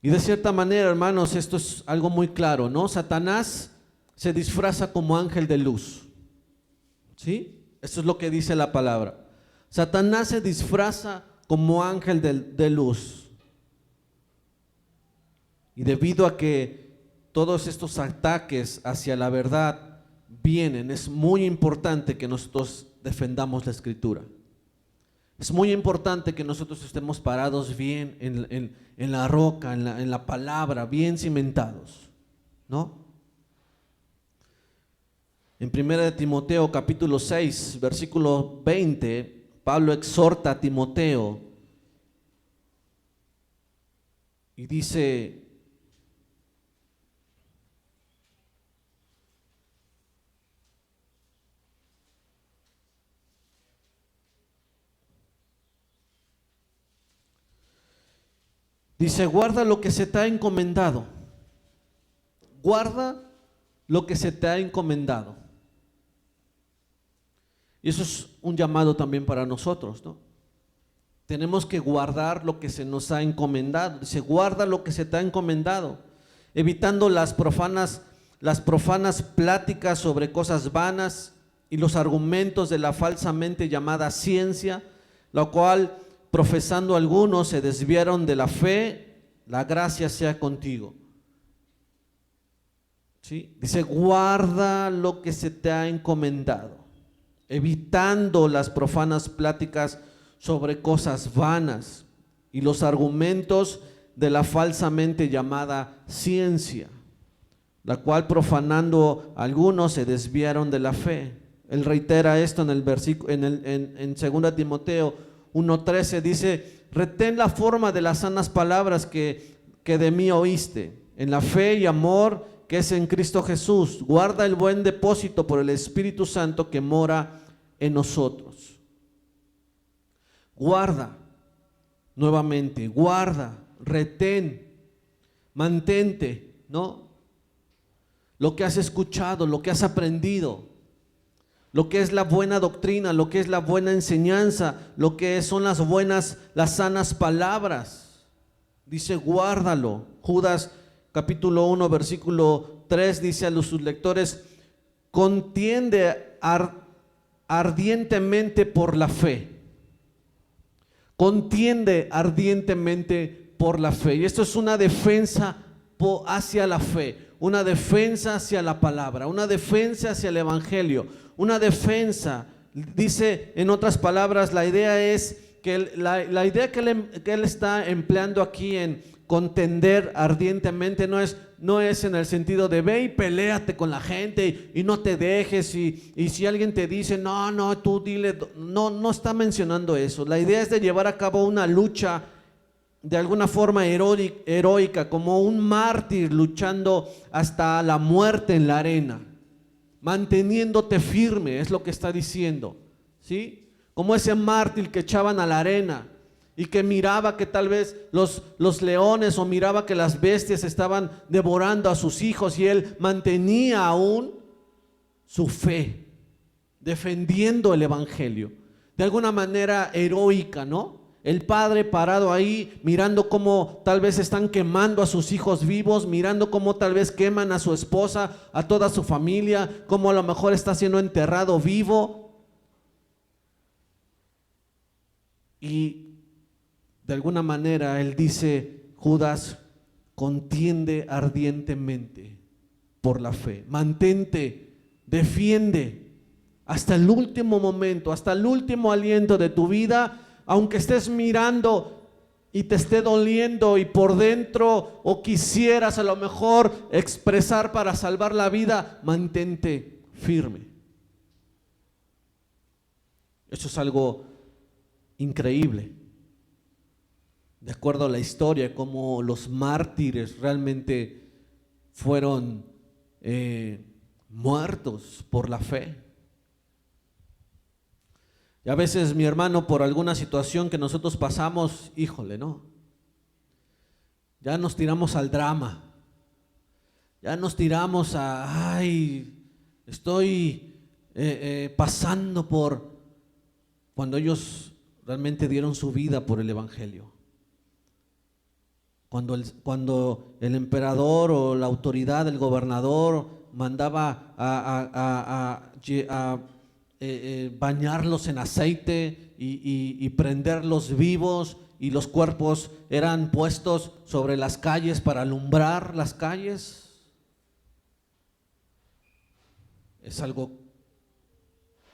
Y de cierta manera, hermanos, esto es algo muy claro, ¿no? Satanás se disfraza como ángel de luz. ¿Sí? Esto es lo que dice la palabra. Satanás se disfraza como ángel de luz. Y debido a que todos estos ataques hacia la verdad vienen, es muy importante que nosotros defendamos la Escritura. Es muy importante que nosotros estemos parados bien en la roca, en la palabra, bien cimentados, ¿no? En 1 Timoteo capítulo 6, versículo 20, Pablo exhorta a Timoteo y dice: guarda lo que se te ha encomendado. Guarda lo que se te ha encomendado. Y eso es un llamado también para nosotros, ¿no? Tenemos que guardar lo que se nos ha encomendado. Dice, guarda lo que se te ha encomendado, evitando las profanas pláticas sobre cosas vanas y los argumentos de la falsamente llamada ciencia, la cual profesando algunos se desviaron de la fe. La gracia sea contigo. ¿Sí? Dice, guarda lo que se te ha encomendado, evitando las profanas pláticas sobre cosas vanas y los argumentos de la falsamente llamada ciencia, la cual profanando algunos se desviaron de la fe. Él reitera esto en el versículo, en 2 Timoteo 1:13, dice: retén la forma de las sanas palabras que de mí oíste, en la fe y amor que es en Cristo Jesús. Guarda el buen depósito por el Espíritu Santo que mora en nosotros. Guarda, nuevamente, guarda, retén, mantente, ¿no? Lo que has escuchado, lo que has aprendido, lo que es la buena doctrina, lo que es la buena enseñanza, lo que son las sanas palabras. Dice, guárdalo. Judas capítulo 1, versículo 3 dice a sus lectores, contiende ardientemente por la fe. Contiende ardientemente por la fe. Y esto es una defensa hacia la fe, una defensa hacia la palabra, una defensa hacia el evangelio, una defensa. Dice en otras palabras, la idea es que la idea que él está empleando aquí en contender ardientemente no es en el sentido de ve y peléate con la gente y no te dejes y si alguien te dice no, tú dile, no está mencionando eso. La idea es de llevar a cabo una lucha de alguna forma heroica, como un mártir luchando hasta la muerte en la arena, manteniéndote firme, es lo que está diciendo, ¿sí? Como ese mártir que echaban a la arena y que miraba que tal vez los leones o miraba que las bestias estaban devorando a sus hijos y él mantenía aún su fe, defendiendo el evangelio, de alguna manera heroica, ¿no? El padre parado ahí mirando cómo tal vez están quemando a sus hijos vivos, mirando cómo tal vez queman a su esposa, a toda su familia, cómo a lo mejor está siendo enterrado vivo. Y de alguna manera él dice, Judas, contiende ardientemente por la fe, mantente, defiende hasta el último momento, hasta el último aliento de tu vida, aunque estés mirando y te esté doliendo y por dentro o quisieras a lo mejor expresar para salvar la vida, mantente firme. Eso es algo increíble. De acuerdo a la historia, cómo los mártires realmente fueron muertos por la fe. Y a veces, mi hermano, por alguna situación que nosotros pasamos, híjole, ¿no? Ya nos tiramos al drama, ya nos tiramos a, estoy pasando por, cuando ellos realmente dieron su vida por el evangelio. Cuando el emperador o la autoridad, el gobernador mandaba a bañarlos en aceite y prenderlos vivos, y los cuerpos eran puestos sobre las calles para alumbrar las calles. Es algo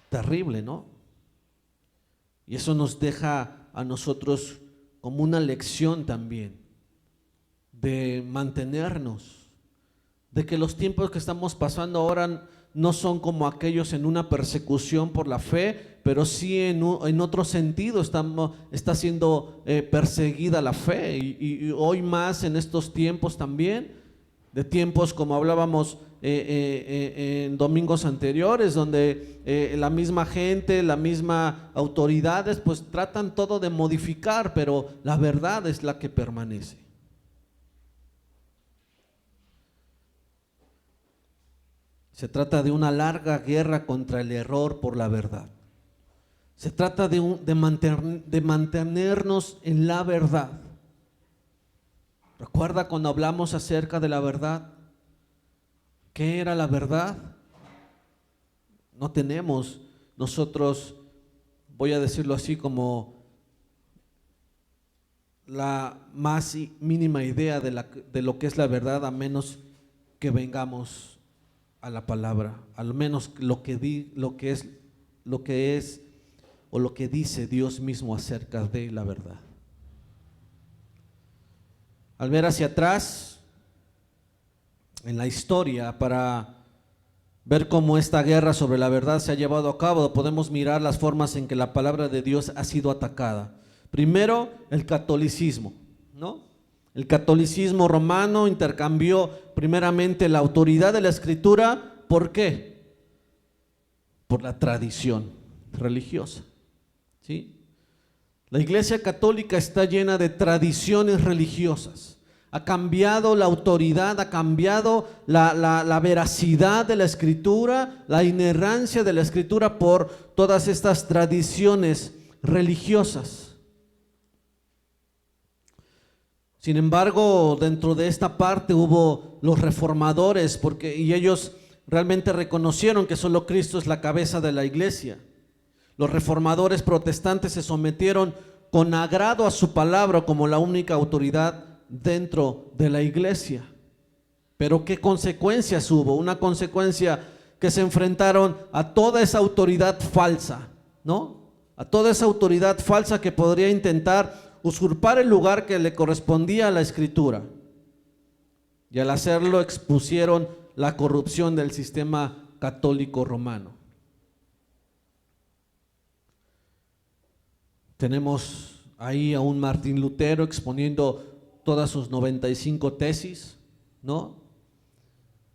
terrible, ¿no? Y eso nos deja a nosotros como una lección también de mantenernos, de que los tiempos que estamos pasando ahora no son como aquellos en una persecución por la fe, pero sí en otro sentido está siendo perseguida la fe, y hoy más en estos tiempos también, de tiempos como hablábamos en domingos anteriores, donde la misma gente, la misma autoridades pues tratan todo de modificar, pero la verdad es la que permanece. Se trata de una larga guerra contra el error por la verdad. Se trata de mantenernos en la verdad. ¿Recuerda cuando hablamos acerca de la verdad? ¿Qué era la verdad? No tenemos nosotros, voy a decirlo así, como la más mínima idea de lo que es la verdad, a menos que vengamos a la palabra, al menos lo que es o lo que dice Dios mismo acerca de la verdad. Al ver hacia atrás en la historia, para ver cómo esta guerra sobre la verdad se ha llevado a cabo, podemos mirar las formas en que la palabra de Dios ha sido atacada. Primero, el catolicismo, ¿no? El catolicismo romano intercambió primeramente la autoridad de la Escritura. ¿Por qué? Por la tradición religiosa, ¿sí? La Iglesia Católica está llena de tradiciones religiosas. Ha cambiado la autoridad, ha cambiado la veracidad de la Escritura, la inerrancia de la Escritura por todas estas tradiciones religiosas. Sin embargo, dentro de esta parte hubo los reformadores, y ellos realmente reconocieron que solo Cristo es la cabeza de la iglesia. Los reformadores protestantes se sometieron con agrado a su palabra como la única autoridad dentro de la iglesia. Pero ¿qué consecuencias hubo? Una consecuencia que se enfrentaron a toda esa autoridad falsa, ¿no? A toda esa autoridad falsa que podría intentar usurpar el lugar que le correspondía a la Escritura. Y al hacerlo expusieron la corrupción del sistema católico romano. Tenemos ahí a un Martín Lutero exponiendo todas sus 95 tesis, ¿no?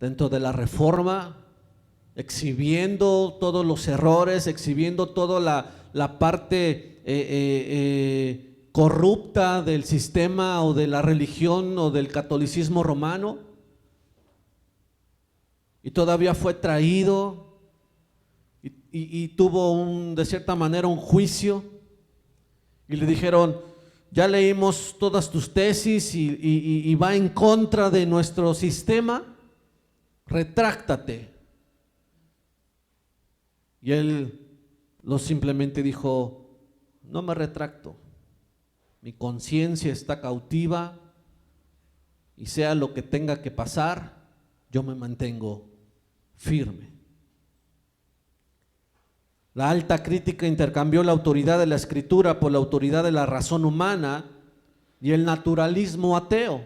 Dentro de la Reforma, exhibiendo todos los errores, exhibiendo toda la parte corrupta del sistema o de la religión o del catolicismo romano. Y todavía fue traído y tuvo de cierta manera un juicio, y le dijeron: ya leímos todas tus tesis y va en contra de nuestro sistema, retráctate. Y él simplemente dijo: no me retracto, mi conciencia está cautiva y sea lo que tenga que pasar, yo me mantengo firme. La alta crítica intercambió la autoridad de la Escritura por la autoridad de la razón humana y el naturalismo ateo.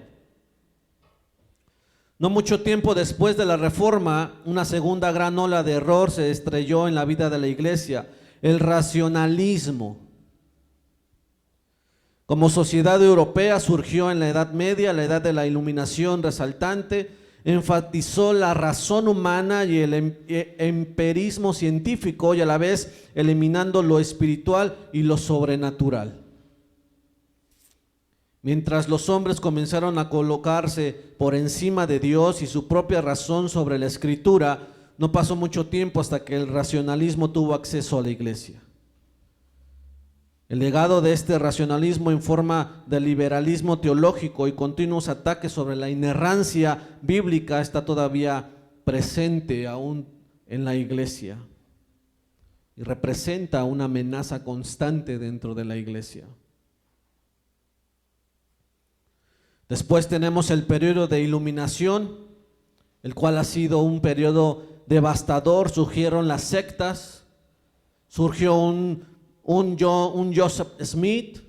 No mucho tiempo después de la Reforma, una segunda gran ola de error se estrelló en la vida de la iglesia: el racionalismo. Como sociedad europea surgió en la Edad Media, la edad de la Iluminación resaltante, enfatizó la razón humana y el empirismo científico, y a la vez eliminando lo espiritual y lo sobrenatural. Mientras los hombres comenzaron a colocarse por encima de Dios y su propia razón sobre la Escritura, no pasó mucho tiempo hasta que el racionalismo tuvo acceso a la iglesia. El legado de este racionalismo en forma de liberalismo teológico y continuos ataques sobre la inerrancia bíblica está todavía presente aún en la iglesia y representa una amenaza constante dentro de la iglesia. Después tenemos el periodo de iluminación, el cual ha sido un periodo devastador. Surgieron las sectas, surgió un Joseph Smith,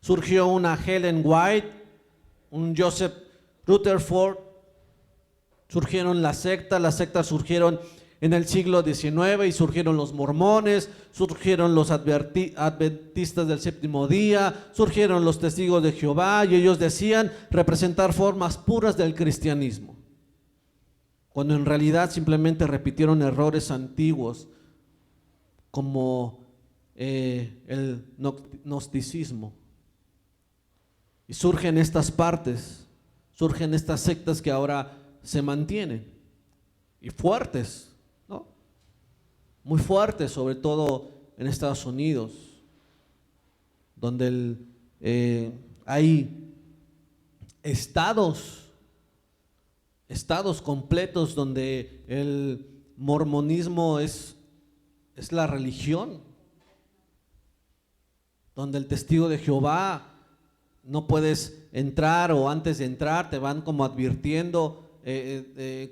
surgió una Ellen White, un Joseph Rutherford, surgieron las sectas surgieron en el siglo XIX y surgieron los mormones, surgieron los adventistas del séptimo día, surgieron los testigos de Jehová, y ellos decían representar formas puras del cristianismo, cuando en realidad simplemente repitieron errores antiguos como el gnosticismo. Y surgen estas partes, surgen estas sectas que ahora se mantienen, y fuertes, ¿no? Muy fuertes, sobre todo en Estados Unidos, donde hay estados completos donde el mormonismo es la religión, donde el testigo de Jehová no puedes entrar, o antes de entrar te van como advirtiendo,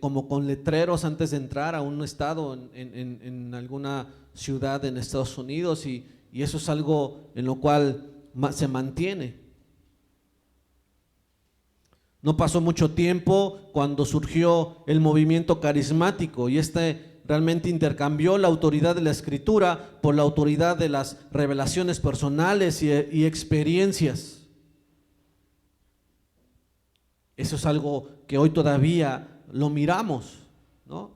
como con letreros antes de entrar a un estado en alguna ciudad en Estados Unidos, y eso es algo en lo cual se mantiene. No pasó mucho tiempo cuando surgió el movimiento carismático, y realmente intercambió la autoridad de la Escritura por la autoridad de las revelaciones personales y experiencias. Eso es algo que hoy todavía lo miramos, ¿no?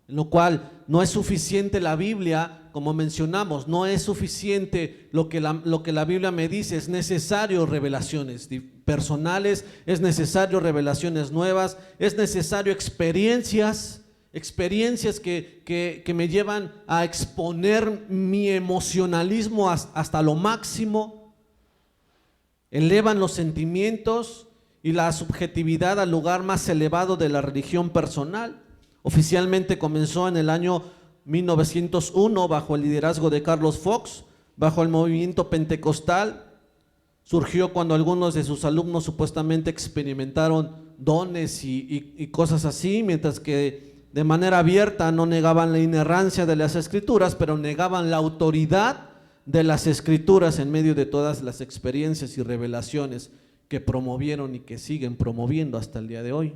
En lo cual no es suficiente la Biblia, como mencionamos, no es suficiente lo que la Biblia me dice, es necesario revelaciones personales, es necesario revelaciones nuevas, es necesario experiencias que me llevan a exponer mi emocionalismo hasta lo máximo, elevan los sentimientos y la subjetividad al lugar más elevado de la religión personal. Oficialmente comenzó en el año 1901 bajo el liderazgo de Carlos Fox, bajo el movimiento pentecostal. Surgió cuando algunos de sus alumnos supuestamente experimentaron dones y cosas así, mientras que de manera abierta no negaban la inerrancia de las escrituras, pero negaban la autoridad de las escrituras en medio de todas las experiencias y revelaciones que promovieron y que siguen promoviendo hasta el día de hoy.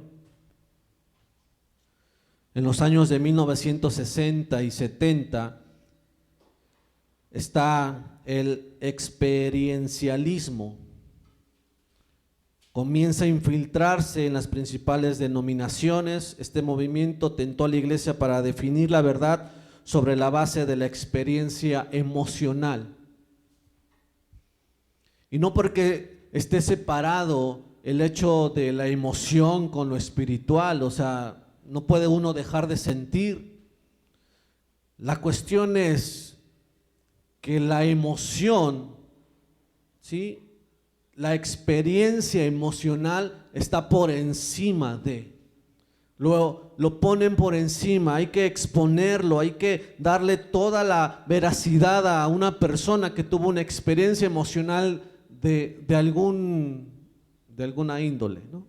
En los años de 1960 y 70 está el experiencialismo. Comienza a infiltrarse en las principales denominaciones. Este movimiento tentó a la iglesia para definir la verdad sobre la base de la experiencia emocional. Y no porque esté separado el hecho de la emoción con lo espiritual, o sea, no puede uno dejar de sentir. La cuestión es que la emoción, ¿sí?, la experiencia emocional está por encima de. Luego lo ponen por encima, hay que exponerlo, hay que darle toda la veracidad a una persona que tuvo una experiencia emocional de alguna índole, ¿no?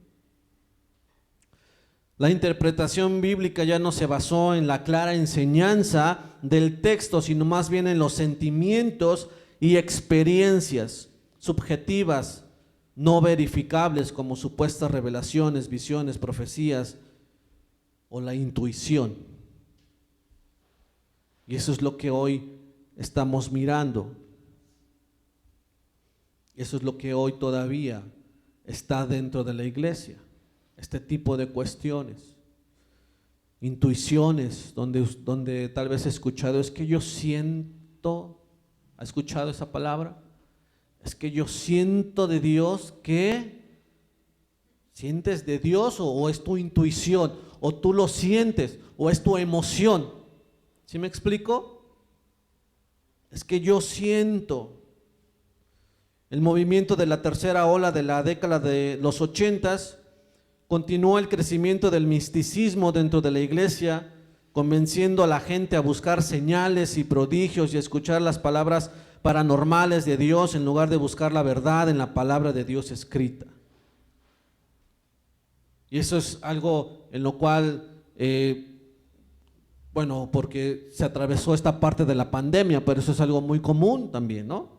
La interpretación bíblica ya no se basó en la clara enseñanza del texto, sino más bien en los sentimientos y experiencias subjetivas, no verificables, como supuestas revelaciones, visiones, profecías o la intuición. Y eso es lo que hoy estamos mirando. Eso es lo que hoy todavía está dentro de la iglesia. Este tipo de cuestiones, intuiciones, donde tal vez he escuchado, es que yo siento, ¿ha escuchado esa palabra? Es que yo siento de Dios. ¿Qué? ¿Sientes de Dios o es tu intuición? ¿O tú lo sientes? ¿O es tu emoción? ¿Sí me explico? Es que yo siento. El movimiento de la tercera ola de la década de los 80s continuó el crecimiento del misticismo dentro de la iglesia, convenciendo a la gente a buscar señales y prodigios y a escuchar las palabras paranormales de Dios en lugar de buscar la verdad en la palabra de Dios escrita. Y eso es algo en lo cual, porque se atravesó esta parte de la pandemia, pero eso es algo muy común también, ¿no?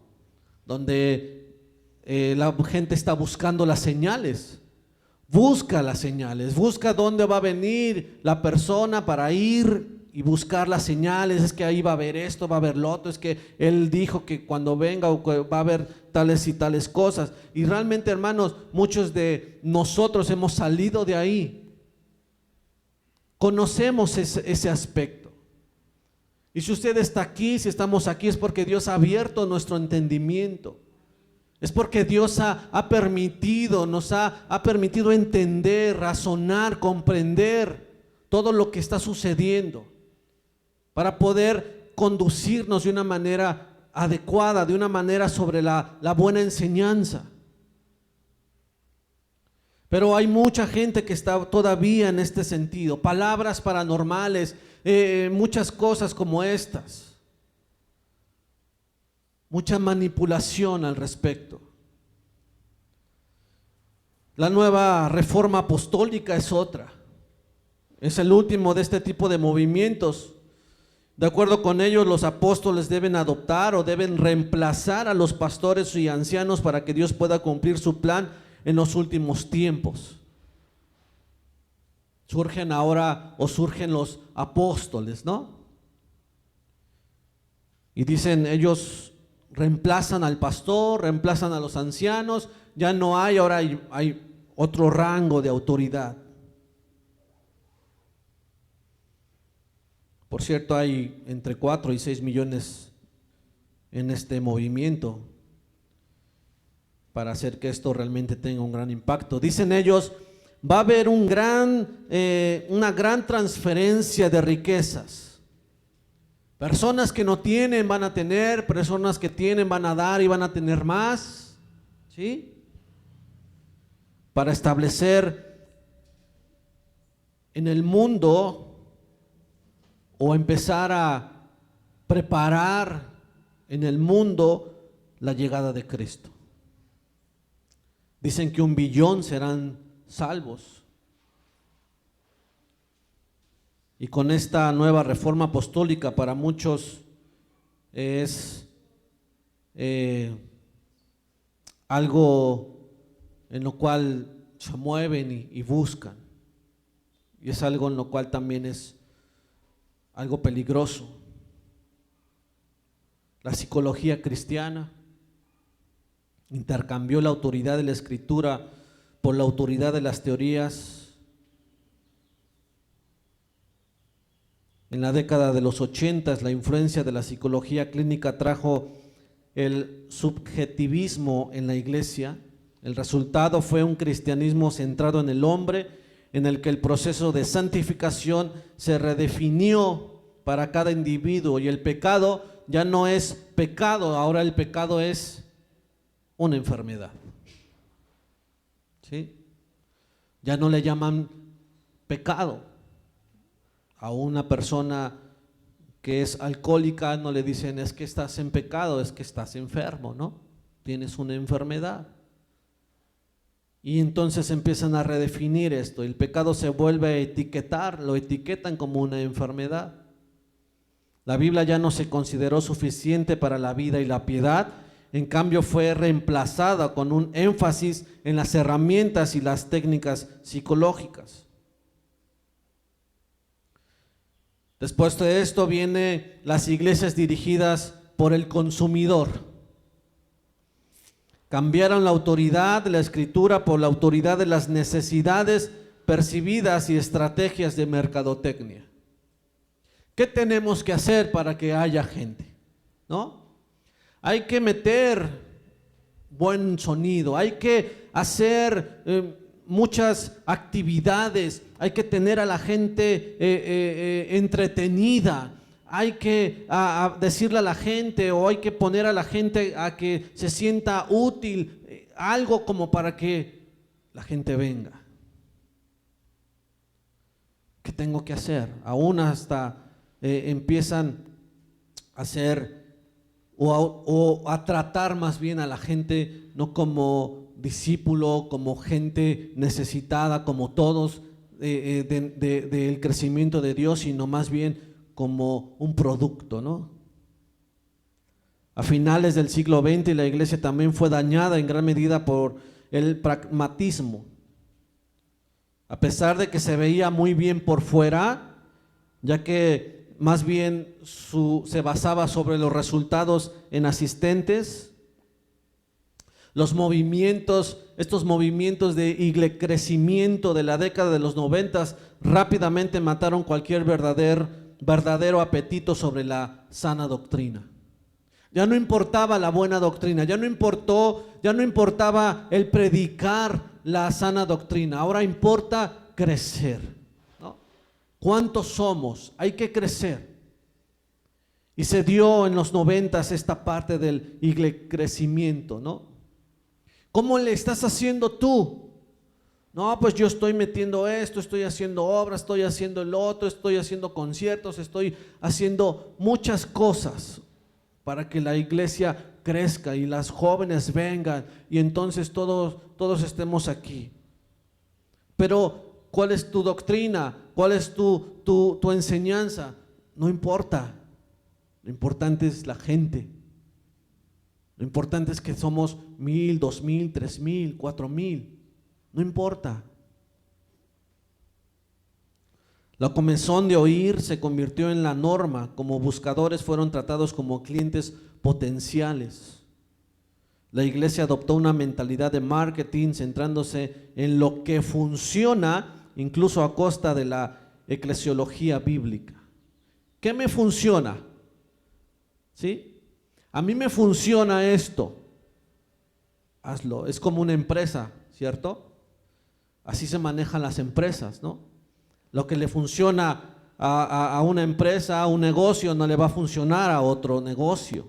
Donde la gente está buscando las señales. Busca las señales, busca dónde va a venir la persona para ir y buscar las señales. Es que ahí va a haber esto, va a haber lo otro, es que él dijo que cuando venga va a haber tales y tales cosas. Y realmente, hermanos, muchos de nosotros hemos salido de ahí. Conocemos ese aspecto. Y si usted está aquí, si estamos aquí, es porque Dios ha abierto nuestro entendimiento. Es porque Dios nos ha permitido entender, razonar, comprender todo lo que está sucediendo para poder conducirnos de una manera adecuada, de una manera sobre la buena enseñanza. Pero hay mucha gente que está todavía en este sentido, palabras paranormales, muchas cosas como estas. Mucha manipulación al respecto. La nueva reforma apostólica es otra. Es el último de este tipo de movimientos. De acuerdo con ellos, los apóstoles deben adoptar o deben reemplazar a los pastores y ancianos para que Dios pueda cumplir su plan en los últimos tiempos. Surgen los apóstoles, ¿no? Y dicen ellos, reemplazan al pastor, reemplazan a los ancianos, ya no hay, ahora hay otro rango de autoridad. Por cierto, hay entre 4 y 6 millones en este movimiento para hacer que esto realmente tenga un gran impacto. Dicen ellos, va a haber una gran transferencia de riquezas. Personas que no tienen van a tener, personas que tienen van a dar y van a tener más, ¿sí? Para establecer en el mundo o empezar a preparar en el mundo la llegada de Cristo. Dicen que 1 billón serán salvos. Y con esta nueva reforma apostólica para muchos es algo en lo cual se mueven y buscan. Y es algo en lo cual también es algo peligroso. La psicología cristiana intercambió la autoridad de la Escritura por la autoridad de las teorías. En la década de los 80, la influencia de la psicología clínica trajo el subjetivismo en la iglesia. El resultado fue un cristianismo centrado en el hombre, en el que el proceso de santificación se redefinió para cada individuo, y el pecado ya no es pecado, ahora el pecado es una enfermedad. ¿Sí? Ya no le llaman pecado. A una persona que es alcohólica no le dicen es que estás en pecado, es que estás enfermo, ¿no? Tienes una enfermedad. Y entonces empiezan a redefinir esto. El pecado se vuelve a etiquetar, lo etiquetan como una enfermedad. La Biblia ya no se consideró suficiente para la vida y la piedad, en cambio fue reemplazada con un énfasis en las herramientas y las técnicas psicológicas. Después de esto vienen las iglesias dirigidas por el consumidor. Cambiaron la autoridad de la Escritura por la autoridad de las necesidades percibidas y estrategias de mercadotecnia. ¿Qué tenemos que hacer para que haya gente? ¿No? Hay que meter buen sonido, hay que hacer muchas actividades, hay que tener a la gente entretenida, hay que decirle a la gente, o hay que poner a la gente a que se sienta útil, algo como para que la gente venga. ¿Qué tengo que hacer? Aún hasta empiezan a hacer o a tratar más bien a la gente no como discípulo, como gente necesitada, como todos del crecimiento de Dios, sino más bien como un producto, ¿no? A finales del siglo XX la iglesia también fue dañada en gran medida por el pragmatismo. A pesar de que se veía muy bien por fuera, ya que más bien se basaba sobre los resultados en asistentes, los movimientos, estos movimientos de crecimiento de la década de los 90 rápidamente mataron cualquier verdadero apetito sobre la sana doctrina. Ya no importaba la buena doctrina, ya no importaba el predicar la sana doctrina, ahora importa crecer, ¿no? ¿Cuántos somos? Hay que crecer. Y se dio en los 90 esta parte del crecimiento, ¿no? ¿Cómo le estás haciendo tú? No, pues yo estoy metiendo esto, estoy haciendo obras, estoy haciendo el otro, estoy haciendo conciertos, estoy haciendo muchas cosas para que la iglesia crezca y las jóvenes vengan y entonces todos estemos aquí. Pero ¿cuál es tu doctrina? ¿Cuál es tu enseñanza? No importa. Lo importante es la gente. Lo importante es que somos 1,000, 2,000, 3,000, 4,000. No importa. La comezón de oír se convirtió en la norma. Como buscadores fueron tratados como clientes potenciales. La iglesia adoptó una mentalidad de marketing centrándose en lo que funciona, incluso a costa de la eclesiología bíblica. ¿Qué me funciona? ¿Sí? A mí me funciona esto. Hazlo. Es como una empresa, ¿cierto? Así se manejan las empresas, ¿no? Lo que le funciona a una empresa, a un negocio, no le va a funcionar a otro negocio.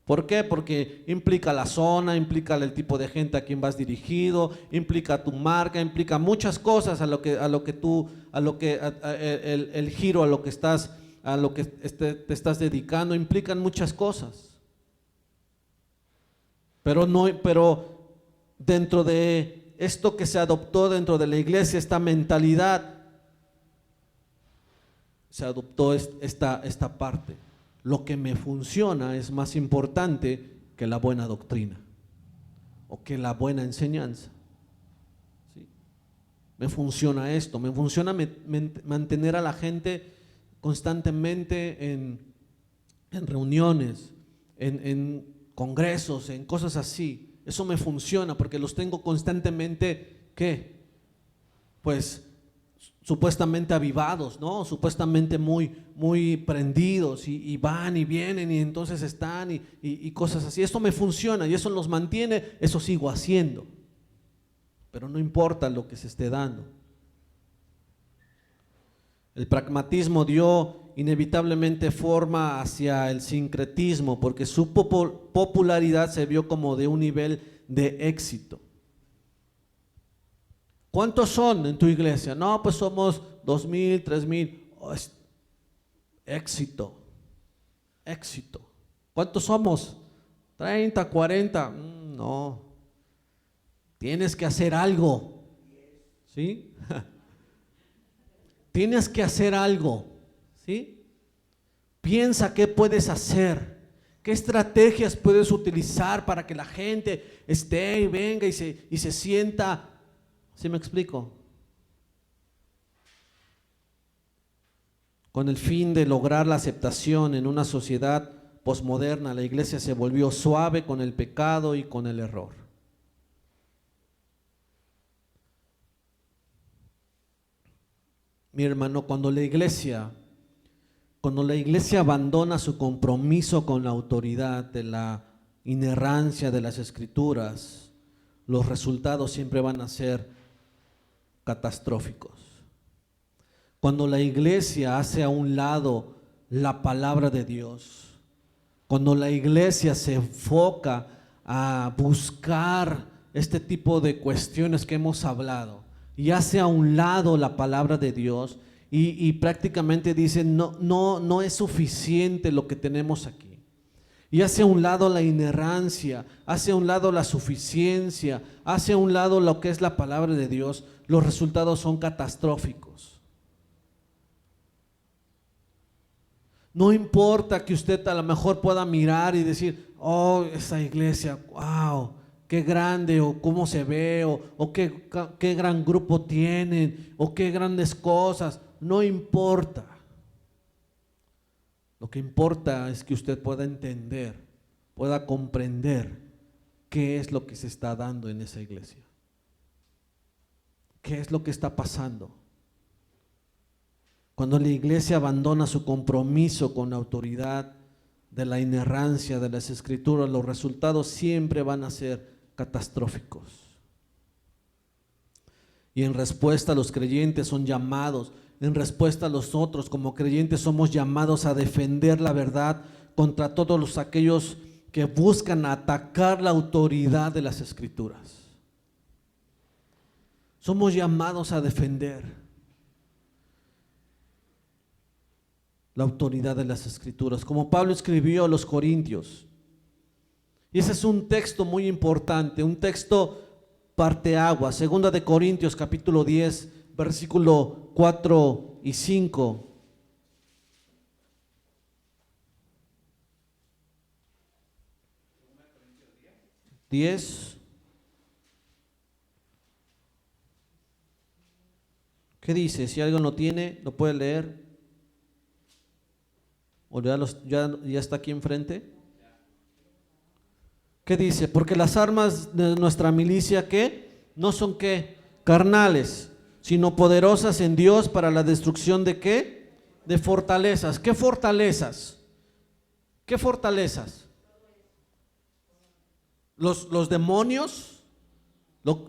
¿Por qué? Porque implica la zona, implica el tipo de gente a quien vas dirigido, implica tu marca, implica muchas cosas el giro a lo que te estás dedicando, implican muchas cosas. Pero dentro de esto que se adoptó dentro de la iglesia, esta mentalidad, se adoptó esta parte. Lo que me funciona es más importante que la buena doctrina o que la buena enseñanza. ¿Sí? Me funciona esto, me funciona mantener a la gente constantemente en reuniones, en congresos, en cosas así. Eso me funciona porque los tengo constantemente, ¿qué? Pues supuestamente avivados, ¿no? Supuestamente muy prendidos y van y vienen y entonces están y cosas así. Esto me funciona y eso los mantiene, eso sigo haciendo. Pero no importa lo que se esté dando. El pragmatismo dio inevitablemente forma hacia el sincretismo porque su popularidad se vio como de un nivel de éxito. ¿Cuántos son en tu iglesia? No, pues somos 2,000, 3,000. Oh, éxito. ¿Cuántos somos? 30, 40. No. Tienes que hacer algo. ¿Sí? Tienes que hacer algo. ¿Sí? Piensa qué puedes hacer. ¿Qué estrategias puedes utilizar para que la gente esté y venga y se sienta? ¿Sí me explico? Con el fin de lograr la aceptación en una sociedad posmoderna, la iglesia se volvió suave con el pecado y con el error. Mi hermano, cuando la iglesia abandona su compromiso con la autoridad de la inerrancia de las Escrituras, los resultados siempre van a ser catastróficos. Cuando la iglesia hace a un lado la palabra de Dios, cuando la iglesia se enfoca a buscar este tipo de cuestiones que hemos hablado y hace a un lado la palabra de Dios y prácticamente dice no es suficiente lo que tenemos aquí, y hace a un lado la inerrancia, hace a un lado la suficiencia, hace a un lado lo que es la palabra de Dios, los resultados son catastróficos. No importa que usted a lo mejor pueda mirar y decir, oh, esa iglesia, wow, qué grande, o cómo se ve, o qué gran grupo tienen, o qué grandes cosas. No importa. Lo que importa es que usted pueda entender, pueda comprender qué es lo que se está dando en esa iglesia. ¿Qué es lo que está pasando? Cuando la iglesia abandona su compromiso con la autoridad de la inerrancia de las Escrituras, los resultados siempre van a ser catastróficos. Y en respuesta, los creyentes son llamados, en respuesta a los otros como creyentes somos llamados a defender la verdad contra todos aquellos que buscan atacar la autoridad de las Escrituras. Somos llamados a defender la autoridad de las Escrituras, como Pablo escribió a los Corintios. Y ese es un texto muy importante, un texto parteaguas, 2 de Corintios capítulo 10, versículo 4 y 5. ¿Qué dice? Si alguien lo tiene, lo puede leer. ¿O ya está aquí enfrente? ¿Qué dice? Porque las armas de nuestra milicia, ¿qué? No son ¿qué? Carnales, sino poderosas en Dios para la destrucción ¿de qué? De fortalezas. ¿Qué fortalezas? ¿Qué fortalezas? Los demonios,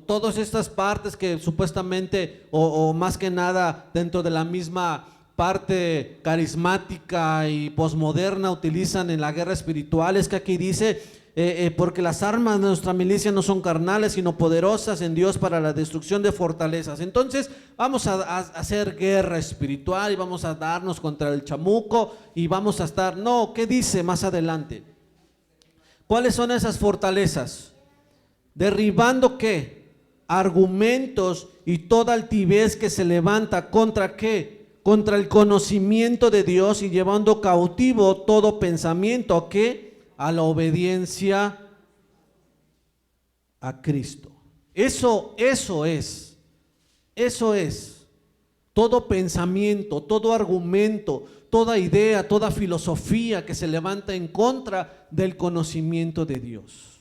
todas estas partes que supuestamente o más que nada dentro de la misma parte carismática y posmoderna utilizan en la guerra espiritual. Es que aquí dice porque las armas de nuestra milicia no son carnales sino poderosas en Dios para la destrucción de fortalezas. Entonces vamos a hacer guerra espiritual y vamos a darnos contra el chamuco y vamos a estar, no, ¿qué dice más adelante? ¿Cuáles son esas fortalezas? Derribando ¿qué? Argumentos y toda altivez que se levanta contra ¿qué? Contra el conocimiento de Dios y llevando cautivo todo pensamiento ¿a qué? A la obediencia a Cristo. Eso es todo pensamiento, todo argumento, toda idea, toda filosofía que se levanta en contra del conocimiento de Dios.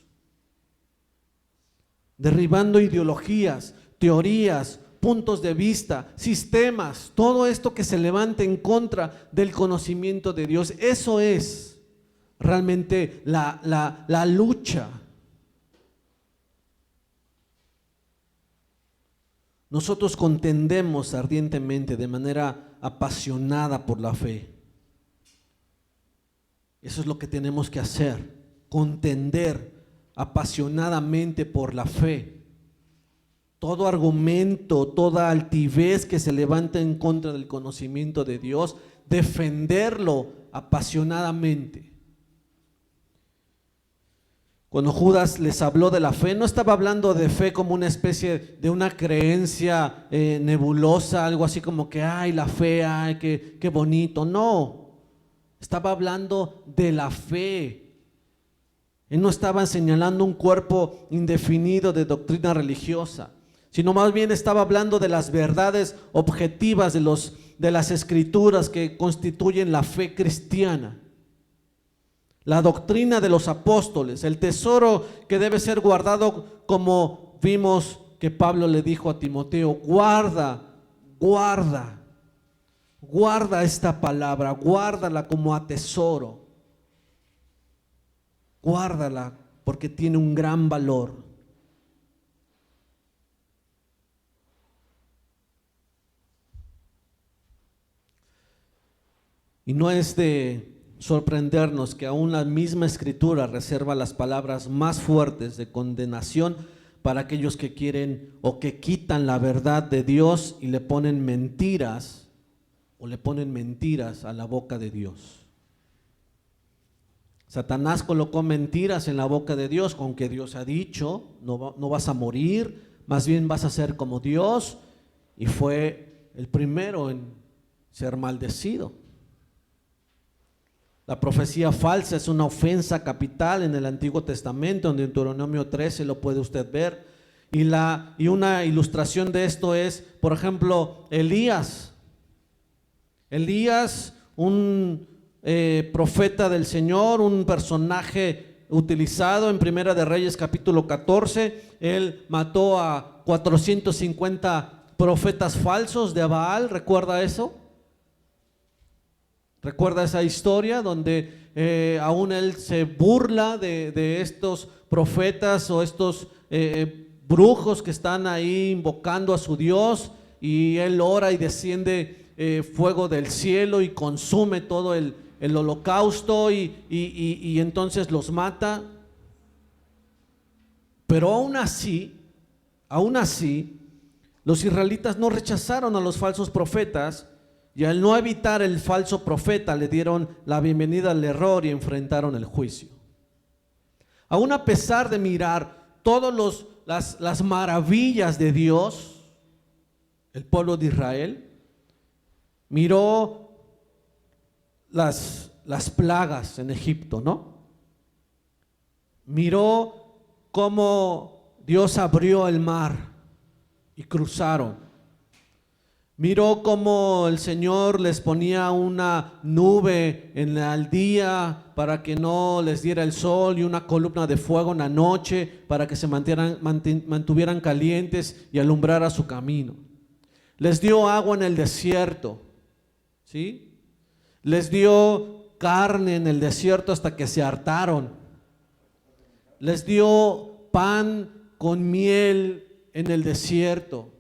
Derribando ideologías, teorías, puntos de vista, sistemas, todo esto que se levanta en contra del conocimiento de Dios. Eso es realmente la lucha. Nosotros contendemos ardientemente, de manera apasionada por la fe. Eso es lo que tenemos que hacer, contender apasionadamente por la fe. Todo argumento, toda altivez que se levanta en contra del conocimiento de Dios, defenderlo apasionadamente. Cuando Judas les habló de la fe, no estaba hablando de fe como una especie de una creencia nebulosa, algo así como que, ay, la fe, ay, qué bonito. No, estaba hablando de la fe. Él no estaba señalando un cuerpo indefinido de doctrina religiosa, sino más bien estaba hablando de las verdades objetivas de las escrituras que constituyen la fe cristiana. La doctrina de los apóstoles, el tesoro que debe ser guardado, como vimos que Pablo le dijo a Timoteo, guarda esta palabra, guárdala como a tesoro, guárdala porque tiene un gran valor. Y no es de sorprendernos que aún la misma escritura reserva las palabras más fuertes de condenación para aquellos que quieren o que quitan la verdad de Dios y le ponen mentiras a la boca de Dios. Satanás colocó mentiras en la boca de Dios, con que Dios ha dicho, no vas a morir, más bien vas a ser como Dios, y fue el primero en ser maldecido. La profecía falsa es una ofensa capital en el Antiguo Testamento, en Deuteronomio 13 lo puede usted ver. Y una ilustración de esto es, por ejemplo, Elías, un profeta del Señor, un personaje utilizado en Primera de Reyes capítulo 14. Él mató a 450 profetas falsos de Baal, ¿recuerda eso? ¿Recuerda esa historia donde aún él se burla de estos profetas o estos brujos que están ahí invocando a su Dios, y él ora y desciende fuego del cielo y consume todo el holocausto y entonces los mata? Pero aún así, los israelitas no rechazaron a los falsos profetas, y al no evitar el falso profeta le dieron la bienvenida al error y enfrentaron el juicio. Aún a pesar de mirar todas las maravillas de Dios, el pueblo de Israel miró las plagas en Egipto, ¿no? Miró cómo Dios abrió el mar y cruzaron. Miró cómo el Señor les ponía una nube al día para que no les diera el sol y una columna de fuego en la noche para que se mantuvieran calientes y alumbrara su camino. Les dio agua en el desierto, ¿sí? Les dio carne en el desierto hasta que se hartaron. Les dio pan con miel en el desierto.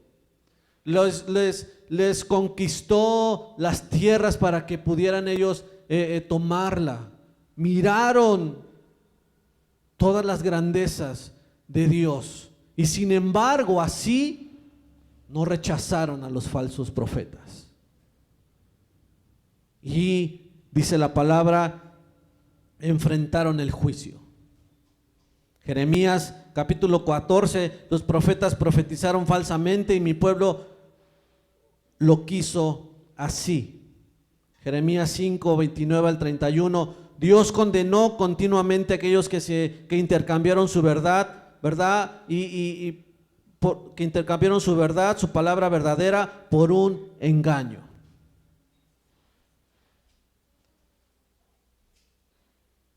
Les conquistó las tierras para que pudieran ellos tomarla. Miraron todas las grandezas de Dios y sin embargo así no rechazaron a los falsos profetas. Y dice la palabra, enfrentaron el juicio. Jeremías capítulo 14, los profetas profetizaron falsamente y mi pueblo lo quiso así. Jeremías 5, 29 al 31, Dios condenó continuamente a aquellos que intercambiaron su verdad, que intercambiaron su verdad, su palabra verdadera, por un engaño.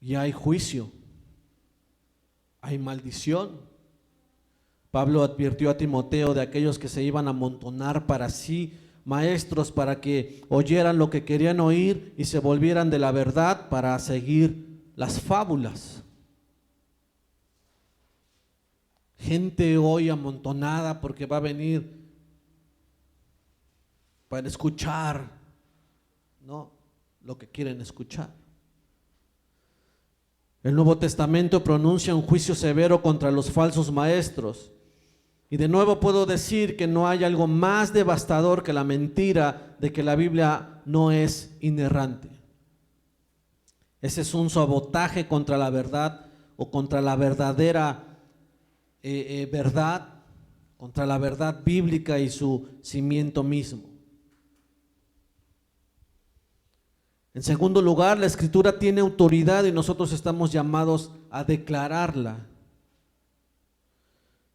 Y hay juicio, hay maldición. Pablo advirtió a Timoteo de aquellos que se iban a amontonar para sí maestros para que oyeran lo que querían oír y se volvieran de la verdad para seguir las fábulas. Gente hoy amontonada porque va a venir para escuchar, ¿no?, lo que quieren escuchar. El Nuevo Testamento pronuncia un juicio severo contra los falsos maestros. Y de nuevo puedo decir que no hay algo más devastador que la mentira de que la Biblia no es inerrante. Ese es un sabotaje contra la verdad o contra la verdadera verdad, contra la verdad bíblica y su cimiento mismo. En segundo lugar, la Escritura tiene autoridad y nosotros estamos llamados a declararla.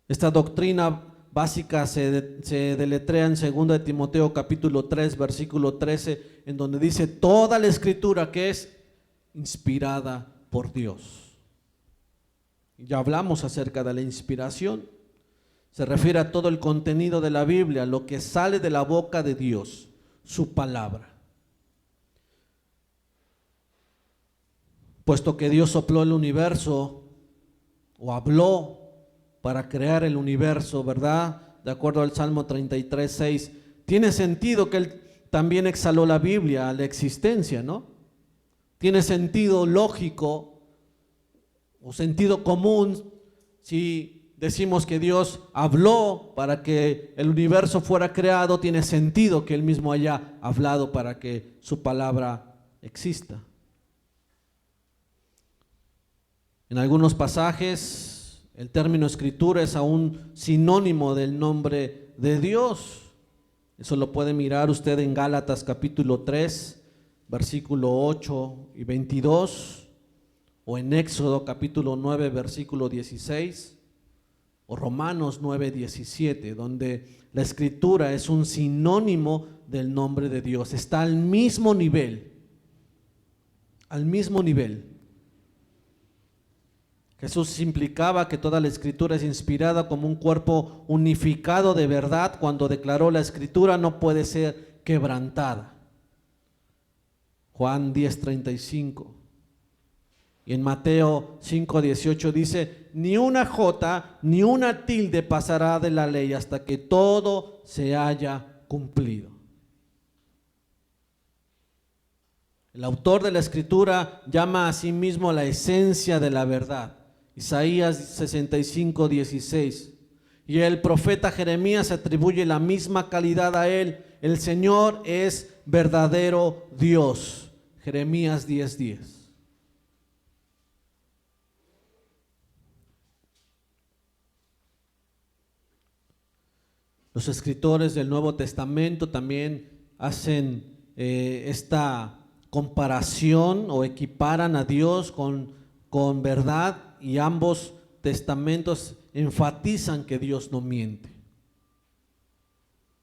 Esta doctrina básica se deletrea en 2 de Timoteo capítulo 3 versículo 13, en donde dice toda la Escritura que es inspirada por Dios. Ya hablamos acerca de la inspiración. Se refiere a todo el contenido de la Biblia, lo que sale de la boca de Dios, su palabra. Puesto que Dios sopló el universo o habló para crear el universo, ¿verdad? De acuerdo al Salmo 33, 6, tiene sentido que Él también exhaló la Biblia a la existencia, ¿no? Tiene sentido lógico o sentido común si decimos que Dios habló para que el universo fuera creado, tiene sentido que Él mismo haya hablado para que su palabra exista. En algunos pasajes el término escritura es aún sinónimo del nombre de Dios. Eso lo puede mirar usted en Gálatas capítulo 3, versículo 8 y 22, o en Éxodo capítulo 9, versículo 16, o Romanos 9, 17, donde la escritura es un sinónimo del nombre de Dios. Está al mismo nivel, al mismo nivel. Jesús implicaba que toda la Escritura es inspirada como un cuerpo unificado de verdad cuando declaró la Escritura no puede ser quebrantada. Juan 10:35. Y en Mateo 5:18 dice, ni una jota ni una tilde pasará de la ley hasta que todo se haya cumplido. El autor de la Escritura llama a sí mismo la esencia de la verdad. Isaías 65:16. Y el profeta Jeremías atribuye la misma calidad a él. El Señor es verdadero Dios. Jeremías 10:10. Los escritores del Nuevo Testamento también hacen esta comparación o equiparan a Dios con verdad, y ambos testamentos enfatizan que Dios no miente.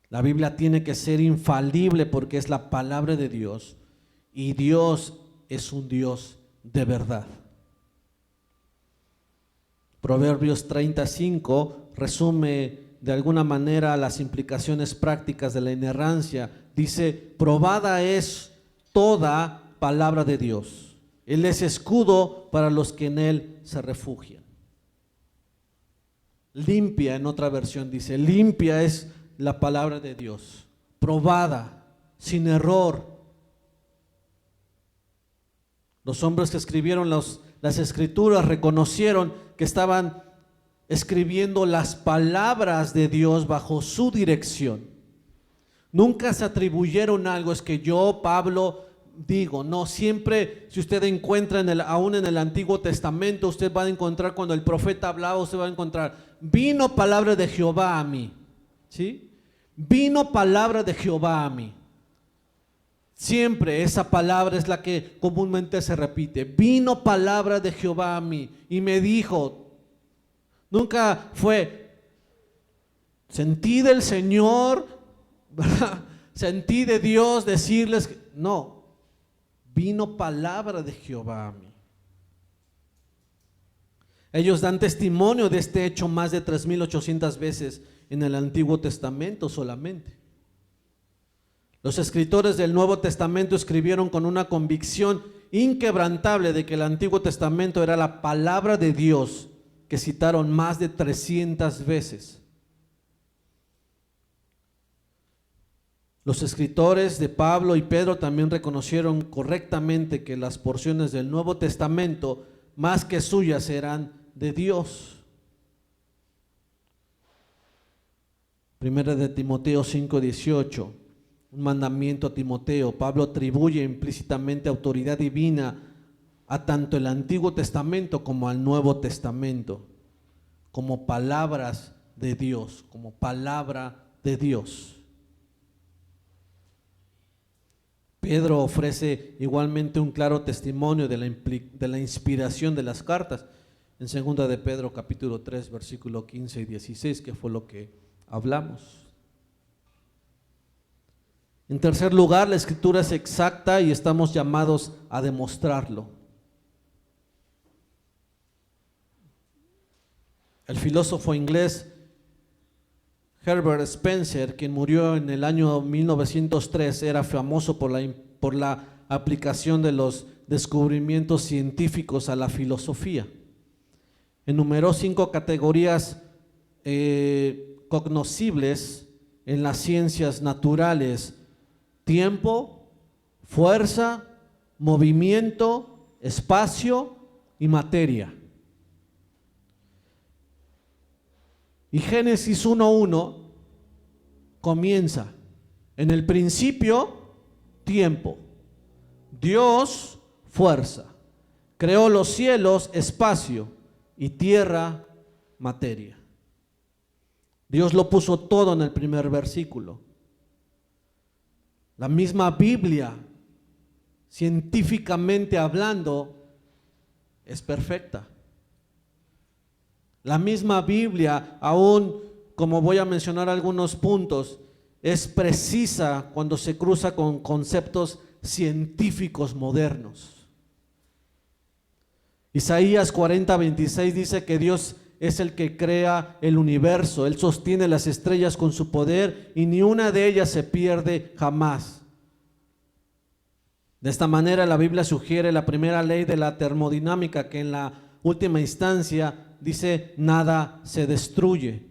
La Biblia tiene que ser infalible porque es la palabra de Dios y Dios es un Dios de verdad. Proverbios 35 resume de alguna manera las implicaciones prácticas de la inerrancia. Dice: probada es toda palabra de Dios. Él es escudo para los que en Él se refugian. Limpia, en otra versión dice, limpia es la palabra de Dios, probada, sin error. Los hombres que escribieron las escrituras reconocieron que estaban escribiendo las palabras de Dios bajo su dirección. Nunca se atribuyeron algo, es que yo, Pablo, digo. No, siempre, si usted encuentra aún en el Antiguo Testamento, usted va a encontrar cuando el profeta hablaba, usted va a encontrar: vino palabra de Jehová a mí, ¿sí? Vino palabra de Jehová a mí. Siempre esa palabra es la que comúnmente se repite: vino palabra de Jehová a mí y me dijo. Nunca fue: sentí del Señor, ¿verdad? Sentí de Dios decirles, no, vino palabra de Jehová a mí. Ellos dan testimonio de este hecho más de 3,800 veces en el Antiguo Testamento solamente. Los escritores del Nuevo Testamento escribieron con una convicción inquebrantable de que el Antiguo Testamento era la palabra de Dios, que citaron más de 300 veces. Los escritores de Pablo y Pedro también reconocieron correctamente que las porciones del Nuevo Testamento, más que suyas, eran de Dios. Primera de Timoteo 5:18, un mandamiento a Timoteo. Pablo atribuye implícitamente autoridad divina a tanto el Antiguo Testamento como al Nuevo Testamento, como palabras de Dios, como palabra de Dios. Pedro ofrece igualmente un claro testimonio de la inspiración de las cartas en 2 de Pedro capítulo 3 versículo 15 y 16, que fue lo que hablamos. En tercer lugar, la escritura es exacta y estamos llamados a demostrarlo. El filósofo inglés Herbert Spencer, quien murió en el año 1903, era famoso por la aplicación de los descubrimientos científicos a la filosofía. Enumeró 5 categorías cognoscibles en las ciencias naturales: tiempo, fuerza, movimiento, espacio y materia. Y Génesis 1:1 comienza: en el principio, tiempo. Dios, fuerza. Creó los cielos, espacio, y tierra, materia. Dios lo puso todo en el primer versículo. La misma Biblia, científicamente hablando, es perfecta. La misma Biblia, aún como voy a mencionar algunos puntos, es precisa cuando se cruza con conceptos científicos modernos. Isaías 40:26 dice que Dios es el que crea el universo. Él sostiene las estrellas con su poder y ni una de ellas se pierde jamás. De esta manera la Biblia sugiere la primera ley de la termodinámica, que en la última instancia dice: nada se destruye.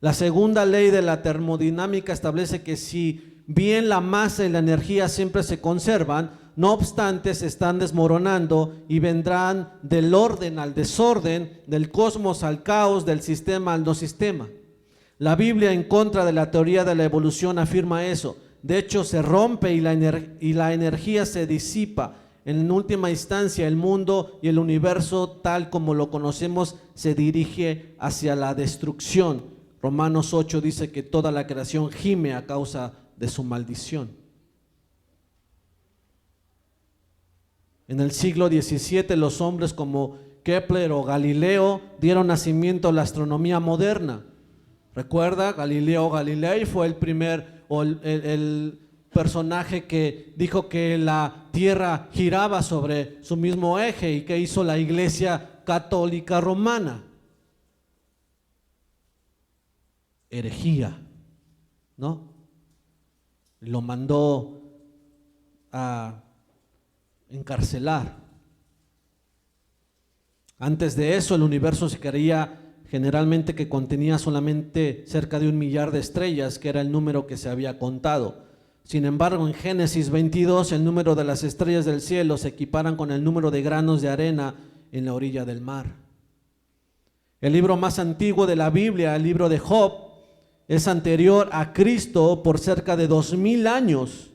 La segunda ley de la termodinámica establece que si bien la masa y la energía siempre se conservan, no obstante se están desmoronando y vendrán del orden al desorden, del cosmos al caos, del sistema al no sistema. La Biblia, en contra de la teoría de la evolución, afirma eso. De hecho, se rompe y la energía se disipa. En última instancia, el mundo y el universo, tal como lo conocemos, se dirige hacia la destrucción. Romanos 8 dice que toda la creación gime a causa de su maldición. En el siglo XVII, los hombres como Kepler o Galileo dieron nacimiento a la astronomía moderna. Recuerda, Galileo Galilei fue el primer o el personaje que dijo que la tierra giraba sobre su mismo eje y que hizo la Iglesia Católica Romana. Herejía, ¿no? Lo mandó a encarcelar. Antes de eso, el universo se creía generalmente que contenía solamente cerca de 1 millar de estrellas, que era el número que se había contado. Sin embargo, en Génesis 22, el número de las estrellas del cielo se equiparan con el número de granos de arena en la orilla del mar. El libro más antiguo de la Biblia, el libro de Job, es anterior a Cristo por cerca de 2000 años.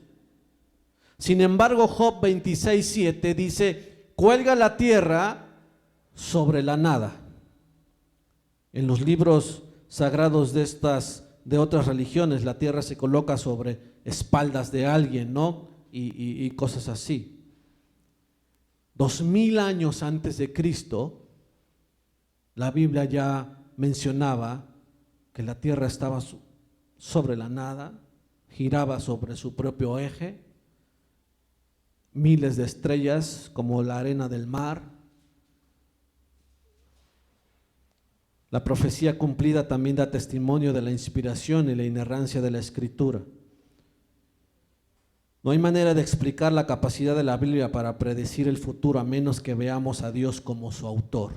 Sin embargo, Job 26:7 dice: cuelga la tierra sobre la nada. En los libros sagrados de otras religiones, la tierra se coloca sobre espaldas de alguien, ¿no? Y cosas así. 2000 años antes de Cristo, la Biblia ya mencionaba que la tierra estaba sobre la nada, giraba sobre su propio eje, miles de estrellas como la arena del mar. La profecía cumplida también da testimonio de la inspiración y la inerrancia de la Escritura. No hay manera de explicar la capacidad de la Biblia para predecir el futuro a menos que veamos a Dios como su autor.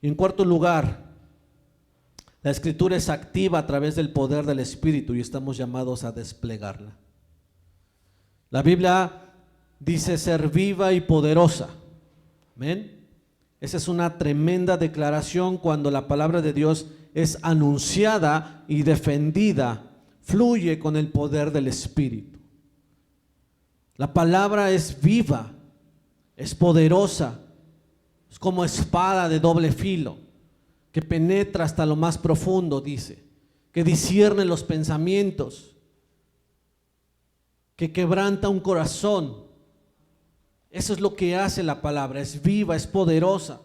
Y en cuarto lugar, la Escritura es activa a través del poder del Espíritu y estamos llamados a desplegarla. La Biblia dice ser viva y poderosa. Amén. Esa es una tremenda declaración cuando la palabra de Dios es anunciada y defendida. Fluye con el poder del Espíritu. La palabra es viva, es poderosa, es como espada de doble filo, que penetra hasta lo más profundo, dice, que discierne los pensamientos, que quebranta un corazón. Eso es lo que hace la palabra, es viva, es poderosa.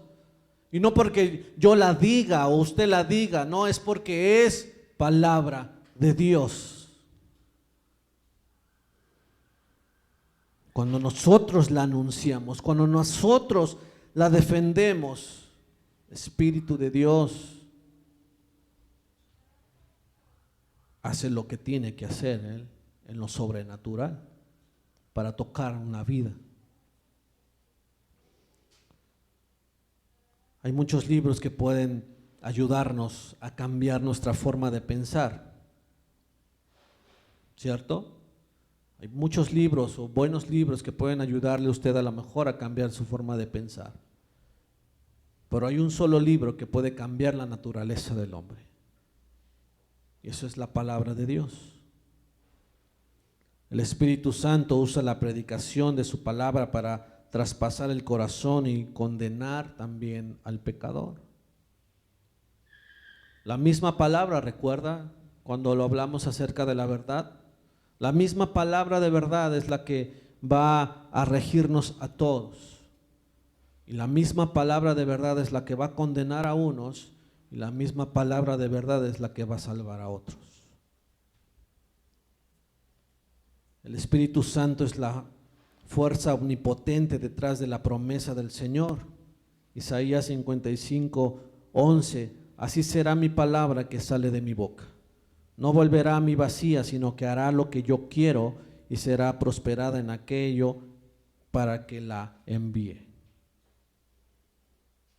Y no porque yo la diga o usted la diga, no, es porque es palabra de Dios. Cuando nosotros la anunciamos, cuando nosotros la defendemos, Espíritu de Dios hace lo que tiene que hacer Él en lo sobrenatural para tocar una vida. Hay muchos libros que pueden ayudarnos a cambiar nuestra forma de pensar, ¿cierto? Hay muchos libros o buenos libros que pueden ayudarle a usted a lo mejor a cambiar su forma de pensar. Pero hay un solo libro que puede cambiar la naturaleza del hombre. Y eso es la palabra de Dios. El Espíritu Santo usa la predicación de su palabra para traspasar el corazón y condenar también al pecador. La misma palabra, recuerda, cuando lo hablamos acerca de la verdad, la misma palabra de verdad es la que va a regirnos a todos. Y la misma palabra de verdad es la que va a condenar a unos y la misma palabra de verdad es la que va a salvar a otros. El Espíritu Santo es la fuerza omnipotente detrás de la promesa del Señor. Isaías 55:11, así será mi palabra que sale de mi boca. No volverá a mí vacía, sino que hará lo que yo quiero y será prosperada en aquello para que la envíe.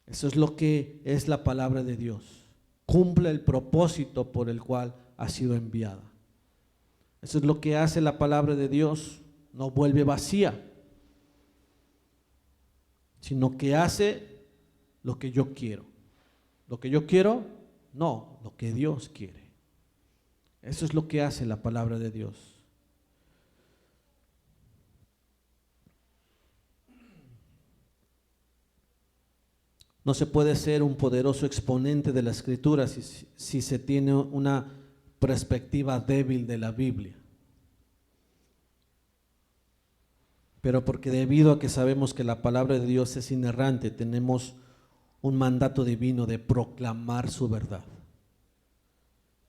Eso es lo que es la palabra de Dios. Cumple el propósito por el cual ha sido enviada. Eso es lo que hace la palabra de Dios. No vuelve vacía, sino que hace lo que yo quiero. Lo que yo quiero, no, lo que Dios quiere. Eso es lo que hace la palabra de Dios. No se puede ser un poderoso exponente de la Escritura si se tiene una perspectiva débil de la Biblia. Pero porque debido a que sabemos que la palabra de Dios es inerrante, tenemos un mandato divino de proclamar su verdad.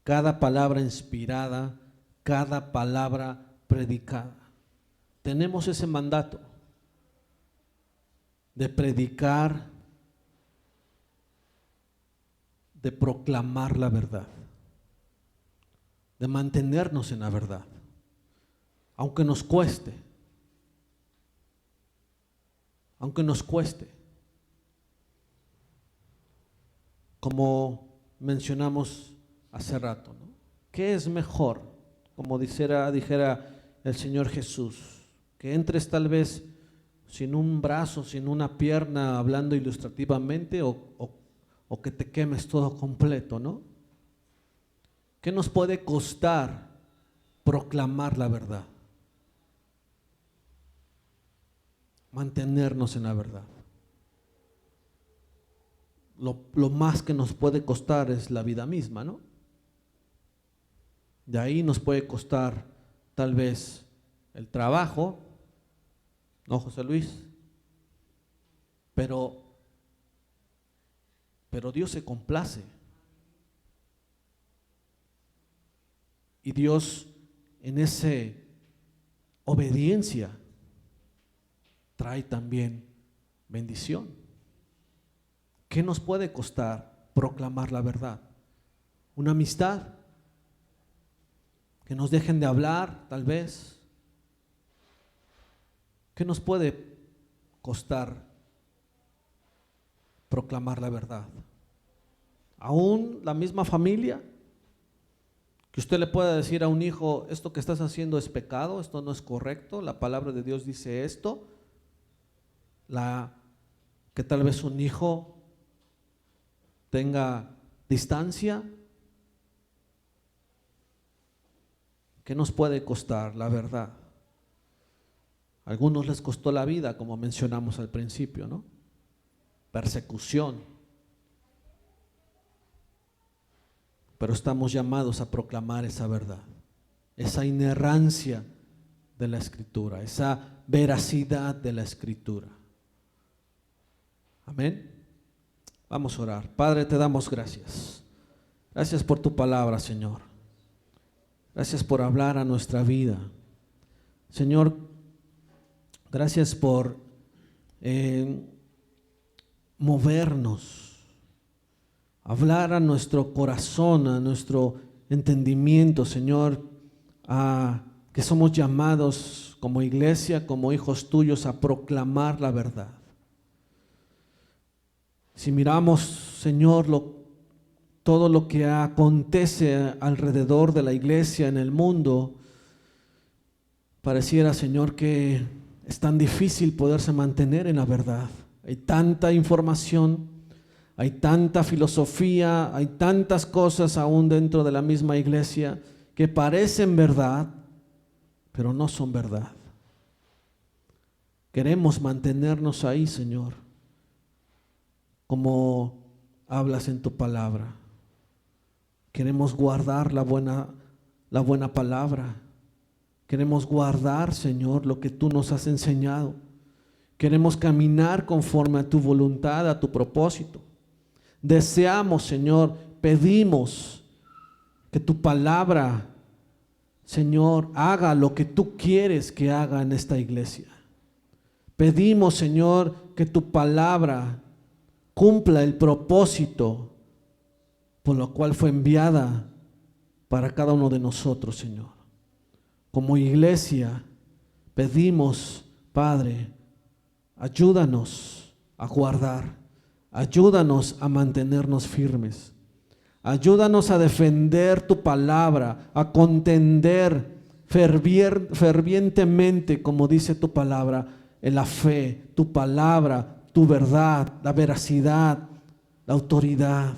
cada palabra inspirada, cada palabra predicada. Tenemos ese mandato de predicar, de proclamar la verdad, de mantenernos en la verdad, aunque nos cueste, aunque nos cueste. Como mencionamos hace rato, ¿no? ¿Qué es mejor? Como dijera el Señor Jesús, que entres tal vez sin un brazo, sin una pierna, hablando ilustrativamente, o que te quemes todo completo, ¿no? ¿Qué nos puede costar proclamar la verdad? Mantenernos en la verdad. Lo más que nos puede costar es la vida misma, ¿no? De ahí nos puede costar tal vez el trabajo, ¿no, José Luis? Pero Dios se complace. Y Dios en esa obediencia trae también bendición. ¿Qué nos puede costar proclamar la verdad? Una amistad, que nos dejen de hablar tal vez. ¿Qué nos puede costar proclamar la verdad? Aún la misma familia, que usted le pueda decir a un hijo, esto que estás haciendo es pecado, esto no es correcto, la palabra de Dios dice esto. Que tal vez un hijo tenga distancia. ¿Qué nos puede costar la verdad? A algunos les costó la vida, como mencionamos al principio, ¿no? Persecución. Pero estamos llamados a proclamar esa verdad, esa inerrancia de la Escritura, esa veracidad de la Escritura. Amén. Vamos a orar. Padre, te damos gracias. Gracias por tu palabra, Señor. Gracias por hablar a nuestra vida. Señor, gracias por movernos, hablar a nuestro corazón, a nuestro entendimiento, Señor, que somos llamados como iglesia, como hijos tuyos, a proclamar la verdad. Si miramos, Señor, todo lo que acontece alrededor de la iglesia en el mundo, pareciera, Señor, que es tan difícil poderse mantener en la verdad. Hay tanta información, hay tanta filosofía, hay tantas cosas aún dentro de la misma iglesia que parecen verdad, pero no son verdad. Queremos mantenernos ahí, Señor, como hablas en tu palabra. Queremos guardar la buena palabra. Queremos guardar, Señor, lo que tú nos has enseñado. Queremos caminar conforme a tu voluntad, a tu propósito. Deseamos, Señor, pedimos que tu palabra, Señor, haga lo que tú quieres que haga en esta iglesia. Pedimos, Señor, que tu palabra cumpla el propósito por lo cual fue enviada para cada uno de nosotros, Señor. Como iglesia pedimos, Padre, ayúdanos a guardar, ayúdanos a mantenernos firmes, ayúdanos a defender tu palabra, a contender fervientemente, como dice tu palabra, en la fe, tu palabra, tu verdad, la veracidad, la autoridad.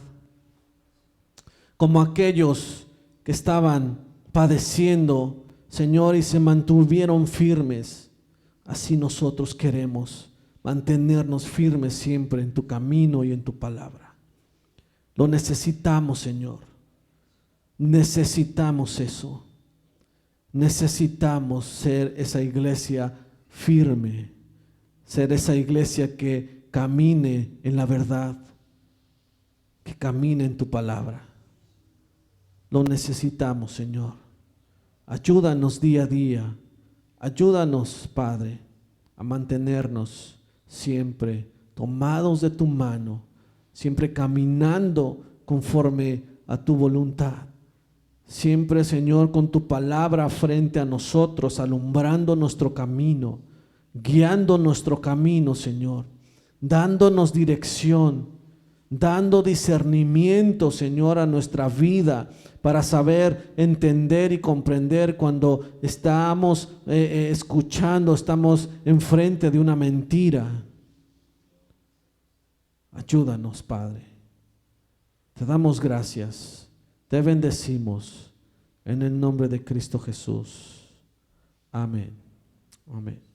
Como aquellos que estaban padeciendo, Señor, y se mantuvieron firmes, así nosotros queremos mantenernos firmes siempre en tu camino y en tu palabra. Lo necesitamos, Señor. Necesitamos eso. Necesitamos ser esa iglesia firme, ser esa iglesia que camine en la verdad, que camine en tu palabra. lo necesitamos, Señor. Ayúdanos día a día. Ayúdanos, Padre, a mantenernos siempre tomados de tu mano, siempre caminando conforme a tu voluntad. Siempre, Señor, con tu palabra frente a nosotros, alumbrando nuestro camino, guiando nuestro camino, Señor, dándonos dirección, dando discernimiento, Señor, a nuestra vida para saber entender y comprender cuando estamos escuchando, estamos enfrente de una mentira. Ayúdanos, Padre. Te damos gracias, te bendecimos en el nombre de Cristo Jesús. Amén. Amén.